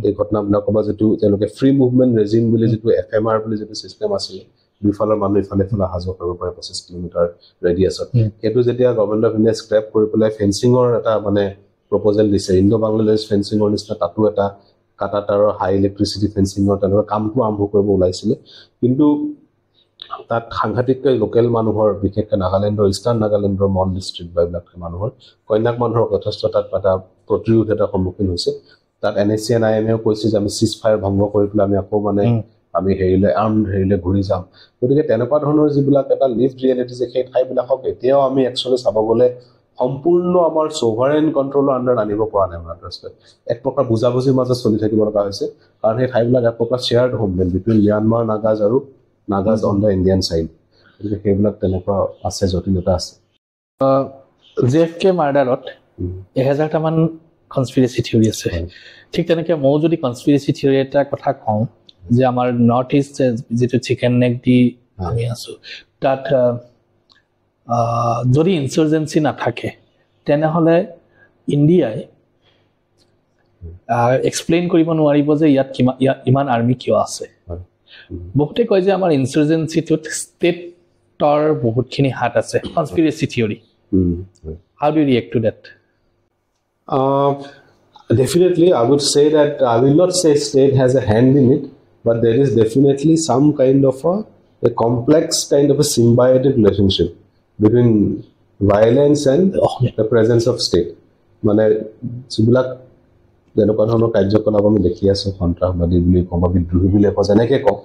এই ঘটনাবিলাকৰ বা যিটো তেওঁলোকে ফ্ৰী মুভমেণ্ট ৰেজিম বুলি যিটো FMR বুলি যিটো চিষ্টেম আছিলে দুইফালৰ মানুহ ইফালে ইফালে অহা যোৱা কৰিব পাৰে 25 কিলোমিটাৰ ৰেডিয়াছত সেইটো যেতিয়া গভৰ্ণমেণ্ট অফ ইণ্ডিয়া স্ক্ৰেপ কৰি পেলাই ফেন্সিঙৰ এটা মানে প্ৰপ'জেল দিছে ইণ্ডো বাংলাদেশ ফেন্সিঙৰ নিচিনা তাতো এটা কাটাতাৰৰ হাই ইলেক্ট্ৰিচিটি ফেন্সিঙৰ তেনেকুৱা কামটো আৰম্ভ কৰিব ওলাইছিলে কিন্তু তাত সাংঘাতিককৈ লোকেল মানুহৰ বিশেষকৈ নাগালেণ্ডৰ ইষ্টাৰ্ণ নাগালেণ্ডৰ মন ডিষ্ট্ৰিক্ট বা এইবিলাক মানুহৰ কন্যাক মানুহৰ যথেষ্ট তাত এটা প্ৰতিৰোধ এটা সন্মুখীন হৈছে তাত NSC and IMA কৈছে যে আমি চিজ ফায়াৰ ভংগ কৰি পেলাই আমি আকৌ মানে আমি হেৰিলে ঘূৰি যাম গতিকে তেনেকুৱা ধৰণৰ যিবিলাক এটা লিভ ৰিয়েলিটি যে সেই ঠাইবিলাকক এতিয়াও আমি একচুৱেলি চাব গ'লে সম্পূৰ্ণ আমাৰ সোভাৰেন কণ্ট্ৰলৰ আণ্ডাৰ আনিব পৰা নাই আমাৰ এক প্ৰকাৰ বুজাবুজিৰ মাজত চলি থাকিব লগা হৈছে কাৰণ সেই ঠাইবিলাক এক প্ৰকাৰ shared homeland between Myanmar Nagas on the Indian side গতিকে সেইবিলাক তেনেকুৱা আছে জটিলতা আছে JFK মাৰ্ডাৰত 1000টামান কনস্পিৰেচি থিয়ৰী আছে ঠিক তেনেকৈ ময়ো যদি কনস্পিৰেচি থিয়ৰী এটা কথা কওঁ যে আমাৰ নৰ্থ ইষ্ট যিটো চিকেন নেক দি আমি আছোঁ তাত যদি ইনচাৰ্জেঞ্চি নাথাকে তেনেহ'লে ইণ্ডিয়াই এক্সপ্লেইন কৰিব নোৱাৰিব যে ইয়াত ইমান আৰ্মি কিয় আছে বহুতে কয় যে আমাৰ ইনচাৰ্জেঞ্চিটোত ষ্টেটৰ বহুতখিনি হাত আছে conspiracy theory how do you react to that Definitely, I would say that I will not say state has a hand in it, but there is definitely some kind of a complex kind of a symbiotic relationship between violence and the presence of state. মানে যিবিলাক যেনেকুৱা ধৰণৰ কাৰ্যকলাপ আমি দেখি আছো সন্ত্ৰাসবাদী বুলি কওঁ বা বিদ্ৰোহী বুলি কওঁ যেনেকৈ কওঁ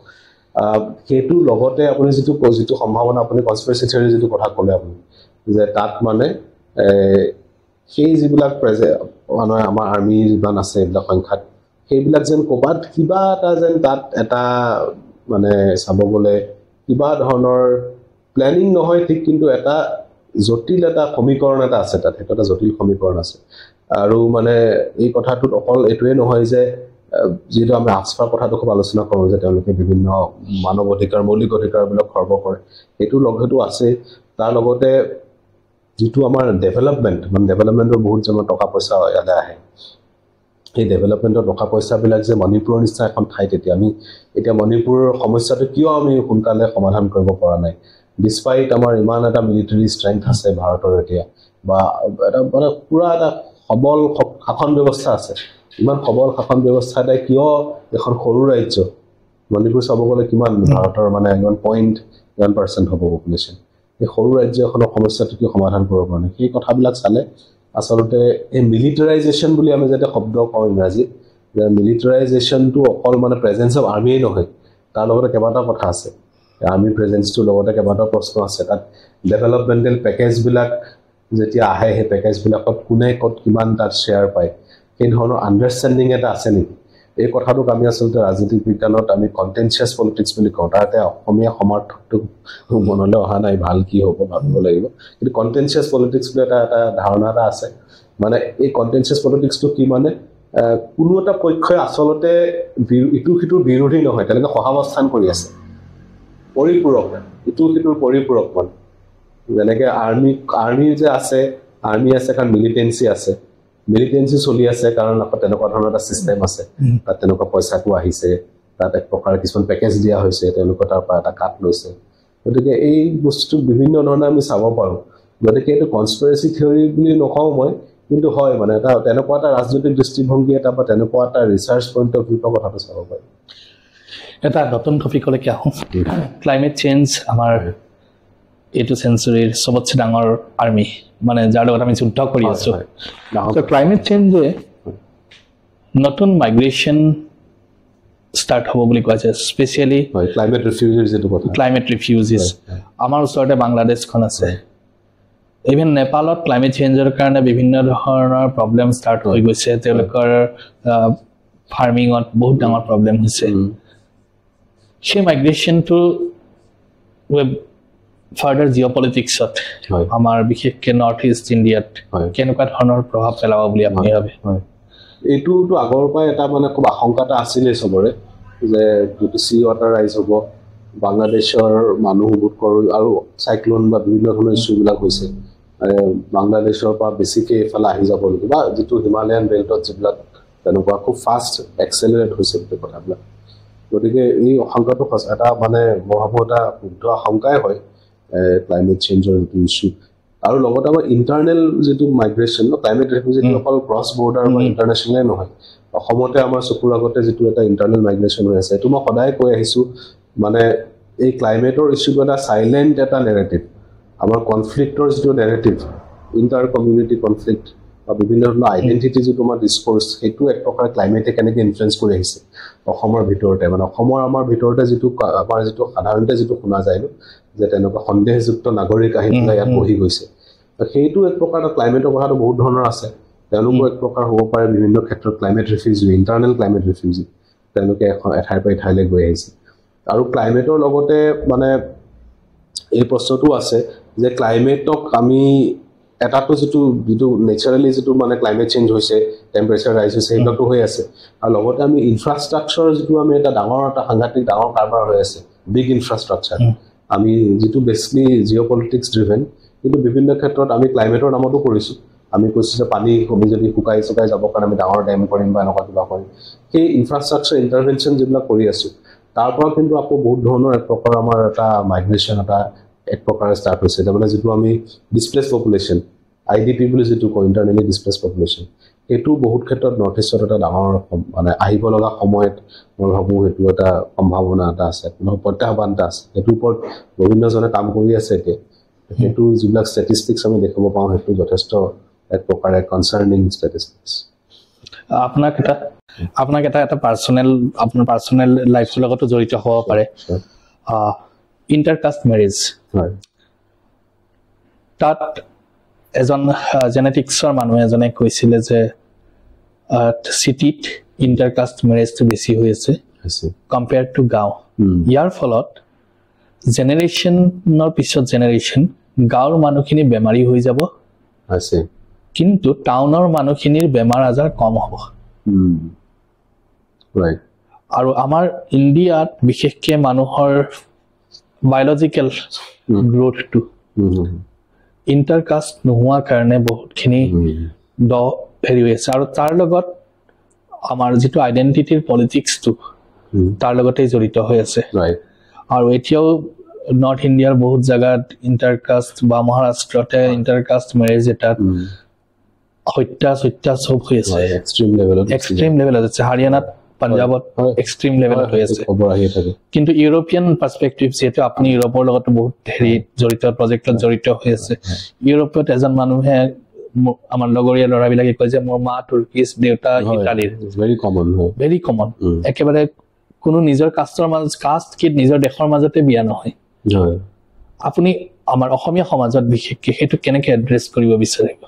সেইটোৰ লগতে আপুনি যিটো সম্ভাৱনা আপুনি কনস্পিৰেচি থিয়ৰী যিটো কথা ক'লে আপুনি যে তাত মানে সেই যিবিলাক মানে আমাৰ আৰ্মি যিমান আছে এইবিলাক সংখ্যাত সেইবিলাক যেন ক'ৰবাত কিবা এটা যেন তাত এটা মানে চাব গ'লে কিবা ধৰণৰ প্লেনিং নহয় ঠিক কিন্তু এটা জটিল এটা সমীকৰণ এটা আছে তাত এটা জটিল সমীকৰণ আছে আৰু মানে এই কথাটোত অকল এইটোৱে নহয় যে যিটো আমি আফস্পাৰ কথাটো খুব আলোচনা কৰোঁ যে তেওঁলোকে বিভিন্ন মানৱ অধিকাৰ মৌলিক অধিকাৰবিলাক খৰ্ব কৰে এইটো লগতো আছে তাৰ লগতে যিটো আমাৰ ডেভেলপমেণ্ট মানে ডেভেলপমেণ্টৰ বহুত যেন টকা পইচা ইয়াতে আহে এই ডেভেলপমেণ্টৰ টকা পইচাবিলাক যে মণিপুৰৰ নিচিনা এখন ঠাইত এতিয়া মণিপুৰৰ সমস্যাটো কিয় আমি সোনকালে সমাধান কৰিব পৰা নাই ডিছপাইট আমাৰ ইমান এটা মিলিটাৰী ষ্ট্ৰেংথ আছে ভাৰতৰ এতিয়া বা এটা মানে পুৰা এটা সবল শাসন ব্যৱস্থা আছে ইমান সবল শাসন ব্যৱস্থা এটাই কিয় এখন সৰু ৰাজ্য মণিপুৰ চাব গ'লে কিমান ভাৰতৰ মানে 1.1% হ'ব পপুলেশ্যন এই সৰু ৰাজ্য এখনৰ সমস্যাটো কি সমাধান কৰিব পৰা নাই সেই কথাবিলাক চালে আচলতে এই মিলিটাৰাইজেশ্যন বুলি আমি যাতে শব্দ কওঁ ইংৰাজীত যে মিলিটাৰাইজেশ্যনটো অকল মানে প্ৰেজেঞ্চ অফ আৰ্মিয়ে নহয় তাৰ লগতে কেইবাটাও কথা আছে আৰ্মি প্ৰেজেঞ্চটোৰ লগতে কেইবাটাও প্ৰশ্ন আছে তাত ডেভেলপমেণ্টেল পেকেজবিলাক যেতিয়া আহে সেই পেকেজবিলাকত কোনে ক'ত কিমান তাত শ্বেয়াৰ পায় সেই ধৰণৰ আণ্ডাৰষ্টেণ্ডিং এটা আছে নেকি এই কথাটোক আমি আচলতে ৰাজনীতিক বিজ্ঞানত আমি কণ্টেনচিয়াছ পলিটিক্স বুলি কওঁ তাতে অসমীয়া সমাৰ্থকটো মনলৈ অহা নাই ভাল কি হ'ব ভাবিব লাগিব কিন্তু কণ্টেনচিয়াছ পলিটিক্স বুলি এটা ধাৰণা এটা আছে মানে এই কণ্টেনচিয়াছ পলিটিক্সটো কি মানে কোনো এটা পক্ষই আচলতে ইটো সিটোৰ বিৰোধী নহয় তেওঁলোকে সহাৱস্থান কৰি আছে পৰিপূৰক ইটো সিটোৰ পৰিপূৰক মানে যেনেকৈ আৰ্মি যে আছে আৰ্মি আছে কাৰণ মিলিটেঞ্চি চলি আছে কাৰণ আকৌ তেনেকুৱা ধৰণৰ এটা ছিষ্টেম আছে তাত তেনেকুৱা পইচাটো আহিছে তাত এক প্ৰকাৰ কিছুমান পেকেজ দিয়া হৈছে তেওঁলোকৰ তাৰ পৰা এটা কাট লৈছে গতিকে এই বস্তুটো বিভিন্ন ধৰণে আমি চাব পাৰোঁ গতিকে এইটো কনস্পিৰেচি থিয়ৰী বুলি নকওঁ মই কিন্তু হয় মানে এটা তেনেকুৱা এটা ৰাজনৈতিক দৃষ্টিভংগী এটা বা তেনেকুৱা এটা ৰিচাৰ্চ পইণ্ট অফ ভিউৰ কথাটো চাব পাৰি এটা নতুন টপিকলৈকে আহোঁ ক্লাইমেট চেঞ্জ আমাৰ এইটো চেঞ্চুৰীৰ চবতছে ডাঙৰ আৰ্মি মানে যাৰ লগত আমি যুদ্ধ কৰি আছোঁ ক্লাইমেট চেঞ্জে নতুন মাইগ্ৰেশ্যন ষ্টাৰ্ট হ'ব বুলি কোৱা যায় স্পেচিয়েলি ক্লাইমেট ৰিফিউজিছ আমাৰ ওচৰতে বাংলাদেশখন আছে ইভেন নেপালত ক্লাইমেট চেঞ্জৰ কাৰণে বিভিন্ন ধৰণৰ প্ৰব্লেম ষ্টাৰ্ট হৈ গৈছে তেওঁলোকৰ ফাৰ্মিঙত বহুত ডাঙৰ প্ৰব্লেম হৈছে সেই মাইগ্ৰেশ্যনটো ফাৰ্ডাৰ জিঅ' পলিটিক্সত আমাৰ বিশেষকৈ নৰ্থ ইষ্ট ইণ্ডিয়াত কেনেকুৱা ধৰণৰ প্ৰভাৱ পেলাব বুলি আপুনি ভাবে এইটোতো আগৰ পৰাই এটা মানে খুব আশংকা এটা আছিলে চবৰে যে যিটো চি ৱাটাৰ ৰাইজ হ'ব বাংলাদেশৰ মানুহ বহুত কৰোঁ আৰু চাইক্লন বা বিভিন্ন ধৰণৰ ইছ্যুবিলাক হৈছে বাংলাদেশৰ পৰা বেছিকৈ এইফালে আহি যাব লাগিব বা যিটো হিমালয়ান বেল্টত যিবিলাক তেনেকুৱা খুব ফাষ্ট এক্সেলাৰেট হৈছে গোটেই কথাবিলাক গতিকে এই আশংকাটো এটা মানে মই ভাবোঁ এটা শুদ্ধ আশংকাই হয় ক্লাইমেট চেঞ্জৰ যিটো ইছ্যু আৰু লগতে আমাৰ ইণ্টাৰনেল যিটো মাইগ্ৰেশ্যন ক্লাইমেট ৰিফিউজিটো অকল ক্ৰছ বৰ্ডাৰ বা ইণ্টাৰনেশ্যনেলে নহয় অসমতে আমাৰ চকুৰ আগতে যিটো এটা ইণ্টাৰনেল মাইগ্ৰেশ্যন হৈ আছে এইটো মই সদায় কৈ আহিছোঁ মানে এই ক্লাইমেটৰ ইছ্যুটো এটা চাইলেণ্ট এটা নেৰেটিভ আমাৰ কনফ্লিক্টৰ যিটো নেৰেটিভ ইণ্টাৰ কমিউনিটি কনফ্লিক্ট বা বিভিন্ন ধৰণৰ আইডেণ্টিটি যিটো আমাৰ ডিছক'ৰ্চ সেইটো এক প্ৰকাৰ ক্লাইমেটে কেনেকৈ ইনফ্লুৱেঞ্চ কৰি আহিছে অসমৰ ভিতৰতে মানে আমাৰ ভিতৰতে যিটো আমাৰ যিটো সাধাৰণতে যিটো শুনা যায় যে তেনেকুৱা সন্দেহযুক্ত নাগৰিক আহি পেলাই ইয়াত বহি গৈছে সেইটো এক প্ৰকাৰ ক্লাইমেটৰ কথাটো বহুত ধৰণৰ আছে তেওঁলোকো এক প্ৰকাৰ হ'ব পাৰে বিভিন্ন ক্ষেত্ৰত climate refugee internal climate refugee তেওঁলোকে এঠাইৰ পৰা এঠাইলৈ গৈ আহিছে আৰু ক্লাইমেটৰ লগতে মানে এই প্ৰশ্নটো আছে যে ক্লাইমেটক আমি এটাটো যিটো নেচাৰেলি যিটো মানে ক্লাইমেট চেঞ্জ হৈছে টেম্পাৰেচাৰ ৰাইজ হৈছে সেইবিলাকতো হৈ আছে আৰু লগতে আমি ইনফ্ৰাষ্ট্ৰাকচাৰ যিটো আমি এটা সাংঘাতিক ডাঙৰ কাৰবাৰ হৈ আছে বিগ ইনফ্ৰাষ্ট্ৰাকচাৰ আমি যিটো বেছিকলি জিঅ' পলিটিক্স ড্ৰিভেন কিন্তু বিভিন্ন ক্ষেত্ৰত আমি ক্লাইমেটৰ নামতো কৰিছোঁ আমি কৈছো যে পানী কমি যদি শুকাই যাবৰ কাৰণে আমি ডাঙৰ ডেম কৰিম বা এনেকুৱা কিবা কৰিম সেই ইনফ্ৰাষ্ট্ৰাকচাৰ ইণ্টাৰভেনশ্যন যিবিলাক কৰি আছো তাৰ পৰা কিন্তু আকৌ বহুত ধৰণৰ এক প্ৰকাৰ আমাৰ এটা মাইগ্ৰেশ্যন এটা এক প্ৰকাৰে ষ্টাৰ্ট হৈছে তাৰমানে যিটো আমি ডিছপ্লেচ পপুলেশ্যন IDP বুলি যিটো কয় ইণ্টাৰনেলি ডিছপ্লেচ পপুলেশ্যন এইটো বহুত ক্ষেত্ৰত নৰ্থ ইষ্টত এটা ডাঙৰ মানে আহিব লগা সময়ত মই ভাবোঁ সেইটো এটা সম্ভাৱনা এটা আছে প্ৰত্যাহ্বান এটা আছে সেইটোৰ ওপৰত বিভিন্নজনে কাম কৰি আছে এতিয়া সেইটো যিবিলাক ষ্টেটিষ্টিক্স আমি দেখিব পাওঁ সেইটো যথেষ্ট এক প্ৰকাৰে কনচাৰ্নিং ষ্টেটিষ্টিক্স আপোনাক এটা পাৰ্চনেল আপোনাৰ পাৰ্চনেল লাইফৰ লগতো জড়িত হ'ব পাৰে ইণ্টাৰকাষ্ট মেৰেজ হয় তাত এজন জেনেটিক্সৰ মানুহ এজনে কৈছিলে যে চিটিত ইণ্টাৰকাষ্ট মেৰেজটো বেছি হৈ আছে কম্পেয়াৰ টু গাঁও ইয়াৰ ফলত জেনেৰেশ্যনৰ পিছত জেনেৰেশ্যন গাঁৱৰ মানুহখিনি বেমাৰী হৈ যাব আছে কিন্তু টাউনৰ মানুহখিনিৰ বেমাৰ আজাৰ কম হ'ব ৰাইট আৰু আমাৰ ইণ্ডিয়াত বিশেষকৈ মানুহৰ বায়'লজিকেল গ্ৰোথটো ইণ্টাৰকাষ্ট নোহোৱাৰ কাৰণে বহুতখিনি হেৰি হৈ আছে আৰু তাৰ লগত আমাৰ যিটো আইডেণ্টিটিৰ পলিটিক্সটো তাৰ লগতেই জড়িত হৈ আছে আৰু এতিয়াও নৰ্থ ইণ্ডিয়াৰ বহুত জেগাত ইণ্টাৰকাষ্ট বা মহাৰাষ্ট্ৰতে ইণ্টাৰকাষ্ট মেৰেজ এটা হত্যা চব হৈ আছে এক্সট্ৰিম লেভেলত আছে হাৰিয়ানাত পাঞ্জাবত এক্সট্ৰিম লেভেলত হৈ আছে কিন্তু ইউৰোপিয়ান পাৰ্চপেক্টিভ যিহেতু আপুনি ইউৰোপৰ লগত বহুত হেৰি জড়িত প্ৰজেক্টত জড়িত হৈ আছে ইউৰোপত এজন মানুহে আমাৰ লগৰীয়া ল'ৰাবিলাকে কয় যে মোৰ মা তুৰ্কিছ দেউতা ইটালীৰ ভেৰি কমন একেবাৰে কোনো নিজৰ কাষ্টৰ মাজত কাষ্ট কিট নিজৰ দেশৰ মাজতে বিয়া নহয় আপুনি আমাৰ অসমীয়া সমাজত বিশেষকৈ সেইটো কেনেকৈ এড্ৰেছ কৰিব বিচাৰিব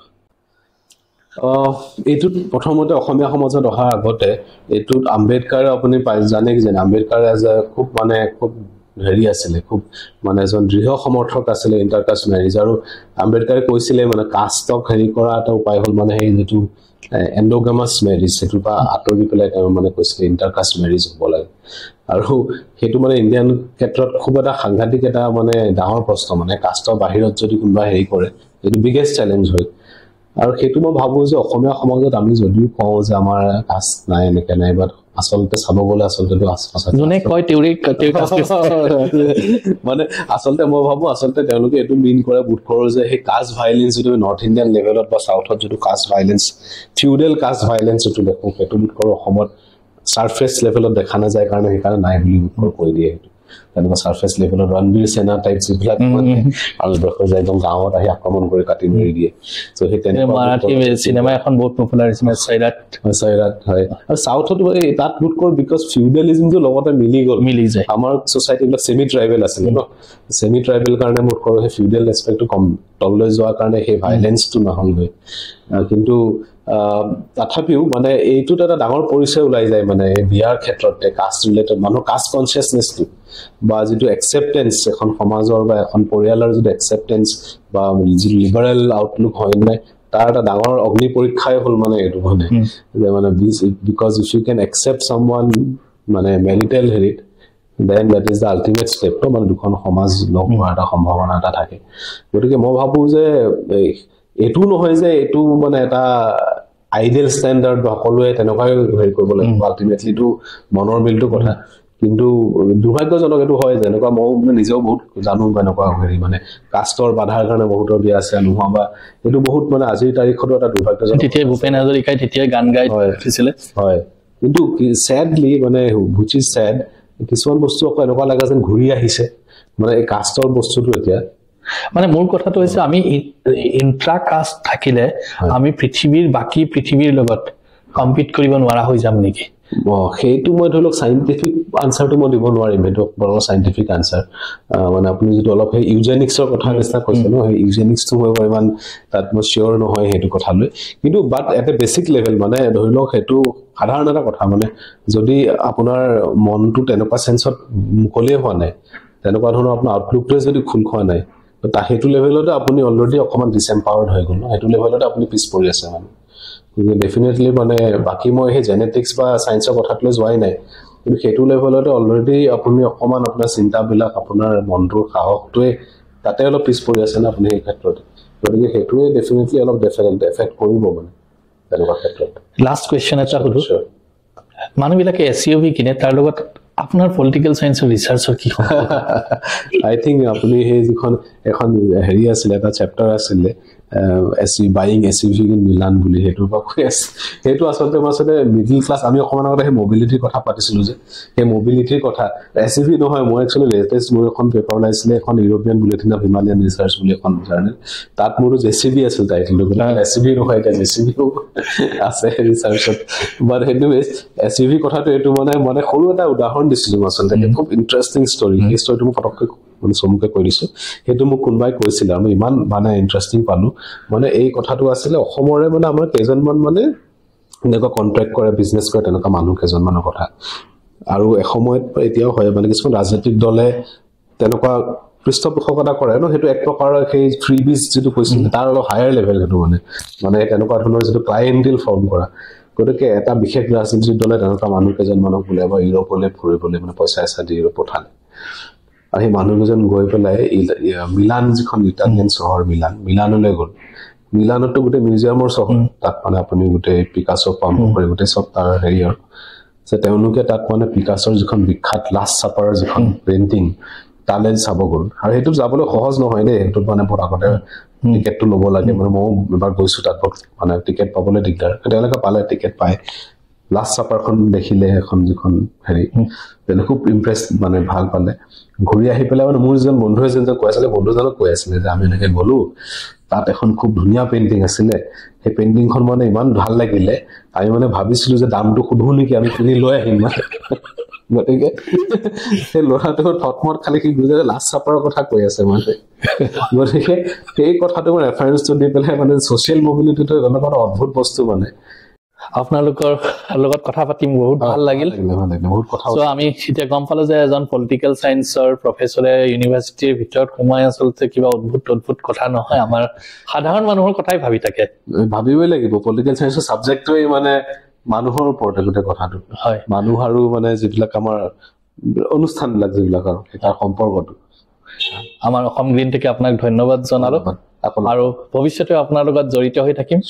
এইটোত প্ৰথমতে অসমীয়া সমাজত অহাৰ আগতে এইটোত আম্বেদকাৰে আপুনি জানে কি জানে আম্বেদকাৰ খুব হেৰি আছিলে খুব মানে এজন দৃঢ় সমৰ্থক আছিলে ইণ্টাৰকাষ্ট মেৰেজ আৰু আম্বেদকাৰে কৈছিলে মানে কাষ্টক হেৰি কৰা এটা উপায় হ'ল মানে সেই যিটো এণ্ডোগামাছ মেৰেজ সেইটোৰ পৰা আঁতৰি পেলাই তেওঁ মানে কৈছিলে ইণ্টাৰকাষ্ট মেৰেজ হ'ব লাগে আৰু সেইটো মানে ইণ্ডিয়ান ক্ষেত্ৰত খুব এটা সাংঘাতিক এটা মানে ডাঙৰ প্ৰশ্ন মানে কাষ্টৰ বাহিৰত যদি কোনোবা হেৰি কৰে এইটো বিগেষ্ট চেলেঞ্জ হয় আৰু সেইটো মই ভাবোঁ যে অসমীয়া সমাজত আমি যদিও কওঁ যে আমাৰ কাষ্ট নাই এনেকৈ নাই বাট আচলতে চাব গ'লে আচলতে মানে আচলতে মই ভাবোঁ আচলতে তেওঁলোকে এইটো মিন কৰে বোধ কৰোঁ যে সেই কাষ্ট ভাইলেঞ্চ যিটো নৰ্থ ইণ্ডিয়ান লেভেলত বা চাউথত যিটো কাষ্ট ভাইলেঞ্চ ফিউডেল কাষ্ট ভাইলেঞ্চ যিটো দেখোঁ সেইটো বোধ কৰোঁ অসমত ছাৰফেচ লেভেলত দেখা নাযায় কাৰণে সেইকাৰণে নাই বুলি বোধ কৈ দিয়ে সেইটো তেনেকুৱা ছাৰফেচ লেভেলত ৰণবীৰ সেনা টাইপ যিবিলাক ভাৰতবৰ্ষৰ যে একদম গাঁৱত আহি আক্ৰমণ কৰি কাটি মাৰি দিয়ে ত' সেই তেনেকুৱা চিনেমা এখন বহুত পপুলাৰ হৈছে চৈৰাট হয় আৰু চাউথত তাত বোধ কৰোঁ বিকজ ফিউডেলিজমটো লগতে মিলি যায় আমাৰ ছ'চাইটিবিলাক ছেমি ট্ৰাইবেল আছিলে ন ছেমি ট্ৰাইবেল কাৰণে বোধ কৰোঁ সেই ফিউডেল এছপেক্টটো কম তললৈ যোৱাৰ কাৰণে সেই ভাইলেঞ্চটো নহ'লগৈ কিন্তু তথাপিও মানে এইটোত এটা ডাঙৰ পৰিচয় ওলাই যায় মানে বিয়াৰ ক্ষেত্ৰতে কাষ্ট ৰিলেটেড মানুহ কাষ্ট কনচিয়াছনেছটো বা যিটো একচেপ্টেঞ্চ এখন সমাজৰ বা এখন পৰিয়ালৰ যিটো একচেপ্টেঞ্চ বা যিটো লিবাৰেল আউটলুক হয় নে তাৰ এটা ডাঙৰ অগ্নি পৰীক্ষাই হ'ল মানে এইটো মানে যে মানে because if you can accept someone মানে মেৰিটেল হেৰিত then that is the ultimate step তো মানে দুখন সমাজ লগ হোৱাৰ এটা সম্ভাৱনা এটা থাকে গতিকে মই ভাবোঁ যে এইটো নহয় যে এইটো মানে এটা আইডিয়েল ষ্টেণ্ডাৰ্ড বা সকলোৱে তেনেকুৱাই হেৰি কৰিব লাগিব আল্টিমেটলিটো মনৰ মিলটো কথা কিন্তু দুৰ্ভাগ্যজনক এইটো হয় যেনেকুৱা মই নিজেও বহুত জানো এনেকুৱা হেৰি মানে কাষ্টৰ বাধাৰ কাৰণে বহুতৰ বিয়া আছে নোহোৱা বা এইটো বহুত মানে আজিৰ তাৰিখতো এটা দুৰ্ভাগ্যজনক তেতিয়া ভূপেন হাজৰিকাই তেতিয়া গান গাই উঠিছিলে হয় কিন্তু চেডলি মানে হুইচ ইজ চেড কিছুমান বস্তু আকৌ এনেকুৱা লাগে যেন ঘূৰি আহিছে মানে এই কাষ্টৰ বস্তুটো এতিয়া মানে মোৰ কথাটো হৈছে আমি ইন্ট্ৰা কাষ্ট থাকিলে আমি বাকী পৃথিৱীৰ লগত কম্পিট কৰিব নোৱাৰা হৈ যাম নেকি সেইটো মই ধৰি লওক চাইণ্টিফিক আনচাৰটো মই দিব নোৱাৰিম সেইটো বৰ চাইণ্টিফিক আনচাৰ মানে আপুনি যিটো অলপ সেই ইউজেনিক্সৰ কথা নিচিনা কৈছে ন সেই ইউজেনিক্সটো মই ইমান তাত মই চিয়'ৰ নহয় সেইটো কথালৈ কিন্তু বাট এটা বেছিক লেভেল মানে ধৰি লওক সেইটো সাধাৰণ এটা কথা মানে যদি আপোনাৰ মনটো তেনেকুৱা চেঞ্চত মুকলিয়ে হোৱা নাই তেনেকুৱা ধৰণৰ আপোনাৰ আউটলুকটোৱে যদি খোল খোৱা নাই সেইটো লেভেলতে আপুনি অলৰেডি অকণমান ডিচএম্পাৱাৰ্ড হৈ গ'ল ন সেইটো লেভেলতে আপুনি পিছ পৰি আছে মানে ডেফিনেটলি মানে বাকী মই সেই জেনেটিক্স বা চায়েন্সৰ কথাত লৈ যোৱাই নাই কিন্তু সেইটো লেভেলতে অলৰেডি আপুনি অকণমান আপোনাৰ চিন্তাবিলাক আপোনাৰ মনটোৰ সাহসটোৱে তাতে অলপ পিছ পৰি আছে ন আপুনি সেই ক্ষেত্ৰত গতিকে সেইটোৱে ডেফিনেটলি অলপ এফেক্ট কৰিব মানে তেনেকুৱা ক্ষেত্ৰত লাষ্ট কুৱেশ্যন এটা সুধো মানুহবিলাকে SUV কিনে তাৰ লগত আপোনাৰ পলিটিকেল সায়েন্সৰ ৰিসাৰ্চৰ কি আই থিংক আপুনি সেই যিখন এখন হেৰি আছিলে এটা চেপ্টাৰ আছিলে বাইং SUV ইন মিলান বুলি সেইটোৰ পৰা কৈ আছে সেইটো আচলতে মিডিল ক্লাছ আমি অকণমান আগতে সেই মবিলিটিৰ কথা পাতিছিলোঁ যে সেই মবিলিটিৰ কথা SUV নহয় মই একচুৱেলি লেটেষ্ট মোৰ এখন পেপাৰ ওলাইছিলে এখন European bulletin of Himalayan research বুলি এখন জাৰ্নেল তাত মোৰো JCB আছিল টাইটেলটো SUV নহয় এতিয়া JCB আছে ৰিচাৰ্চত বাট এনিৱেজ SUV কথাটো এইটো মানে সৰু এটা উদাহৰণ দিছিলোঁ আচলতে খুব ইণ্টাৰেষ্টিং ষ্টৰী সেই ষ্টৰীটো মই ফটককৈ মানে চমুকে কৈ দিছোঁ সেইটো মোক কোনোবাই কৈছিলে আমি ইমান মানে ইণ্টাৰেষ্টিং পালোঁ মানে এই কথাটো আছিলে অসমৰে মানে আমাৰ কেইজনমান মানে এনেকুৱা কণ্ট্ৰেক্ট কৰে বিজনেছ কৰে তেনেকুৱা মানুহ কেইজনমানৰ কথা আৰু এসময়ত এতিয়াও হয় মানে কিছুমান ৰাজনৈতিক দলে তেনেকুৱা পৃষ্ঠপোষকতা কৰে ন সেইটো এক প্ৰকাৰৰ সেই ফ্ৰীবিজ যিটো কৈছিলে তাৰ অলপ হায়াৰ লেভেল সেইটো মানে তেনেকুৱা ধৰণৰ যিটো ক্লায়েণ্টেল ফৰ্ম কৰা গতিকে এটা বিশেষ ৰাজনীতিক দলে তেনেকুৱা মানুহ কেইজনমানক বোলে বা ইউৰোপলৈ ফুৰিবলৈ মানে পইচা দি পঠালে আৰু সেই মানুহকেইজন গৈ পেলাই মিলান যিখন ইটালিয়ান চহৰ মিলানলৈ গ'ল মিলানতো গোটেই মিউজিয়ামৰ চহৰ তাত মানে আপুনি গোটেই পিকাছো পাম কৰি গোটেই চব তাৰ হেৰি আৰু যে তেওঁলোকে তাত মানে পিকাছৰ যিখন বিখ্যাত লাষ্ট ছাপাৰৰ যিখন পেইণ্টিং তালৈ চাব গ'ল আৰু সেইটো যাবলৈ সহজ নহয় দেই সেইটোত মানে বহুত আগতে টিকেটটো ল'ব লাগে মানে ময়ো এবাৰ গৈছোঁ তাত মানে টিকেট পাবলৈ দিগদাৰ তেওঁলোকে পালে টিকেট পায় লাষ্ট ছাপাৰখন দেখিলে এখন যিখন হেৰি তেনে খুব ইম্প্ৰেছ মানে ভাল পালে ঘূৰি আহি পেলাই মানে মোৰ যিজন বন্ধু এজন কৈ আছিলে বন্ধুজনক কৈ আছিলে যে আমি এনেকৈ গ'লোঁ তাত এখন খুব ধুনীয়া পেইণ্টিং আছিলে সেই পেইণ্টিংখন মানে ইমান ভাল লাগিলে আমি মানে ভাবিছিলোঁ যে দামটো সুধো নেকি আমি কিনি লৈ আহিম মানে গতিকে সেই ল'ৰাটো থটমত খালি সি বুজালে লাষ্ট ছাপাৰৰ কথা কৈ আছে মানে গতিকে সেই কথাটো মই ৰেফাৰেঞ্চটো দি পেলাই মানে ছ'চিয়েল মবিলিটিটো এনেকুৱা এটা অদ্ভুত বস্তু মানে আপোনালোকৰ লগত কথা পাতিম বহুত ভাল লাগিল বহুত কথা আমি এতিয়া গম পালো যে এজন পলিটিকেল সায়েন্সৰ প্ৰফেচৰে ইউনিভাৰ্চিটিৰ ভিতৰত সোমাই আচলতে কিবা অদ্ভুত কথা নহয় আমাৰ সাধাৰণ মানুহৰ কথাই ভাবি থাকে ভাবিবই লাগিব পলিটিকেল সায়েন্সৰ সাবজেক্টটোৱে মানে মানুহৰ ওপৰতে গোটেই কথাটো হয় মানুহ আৰু মানে যিবিলাক আমাৰ অনুষ্ঠানবিলাক যিবিলাক আৰু তাৰ সম্পৰ্কটো আমাৰ অসম গ্ৰীণ থেকে আপোনাক ধন্যবাদ জনালো আৰু ভৱিষ্যতে আপোনাৰ লগত জড়িত হৈ থাকিম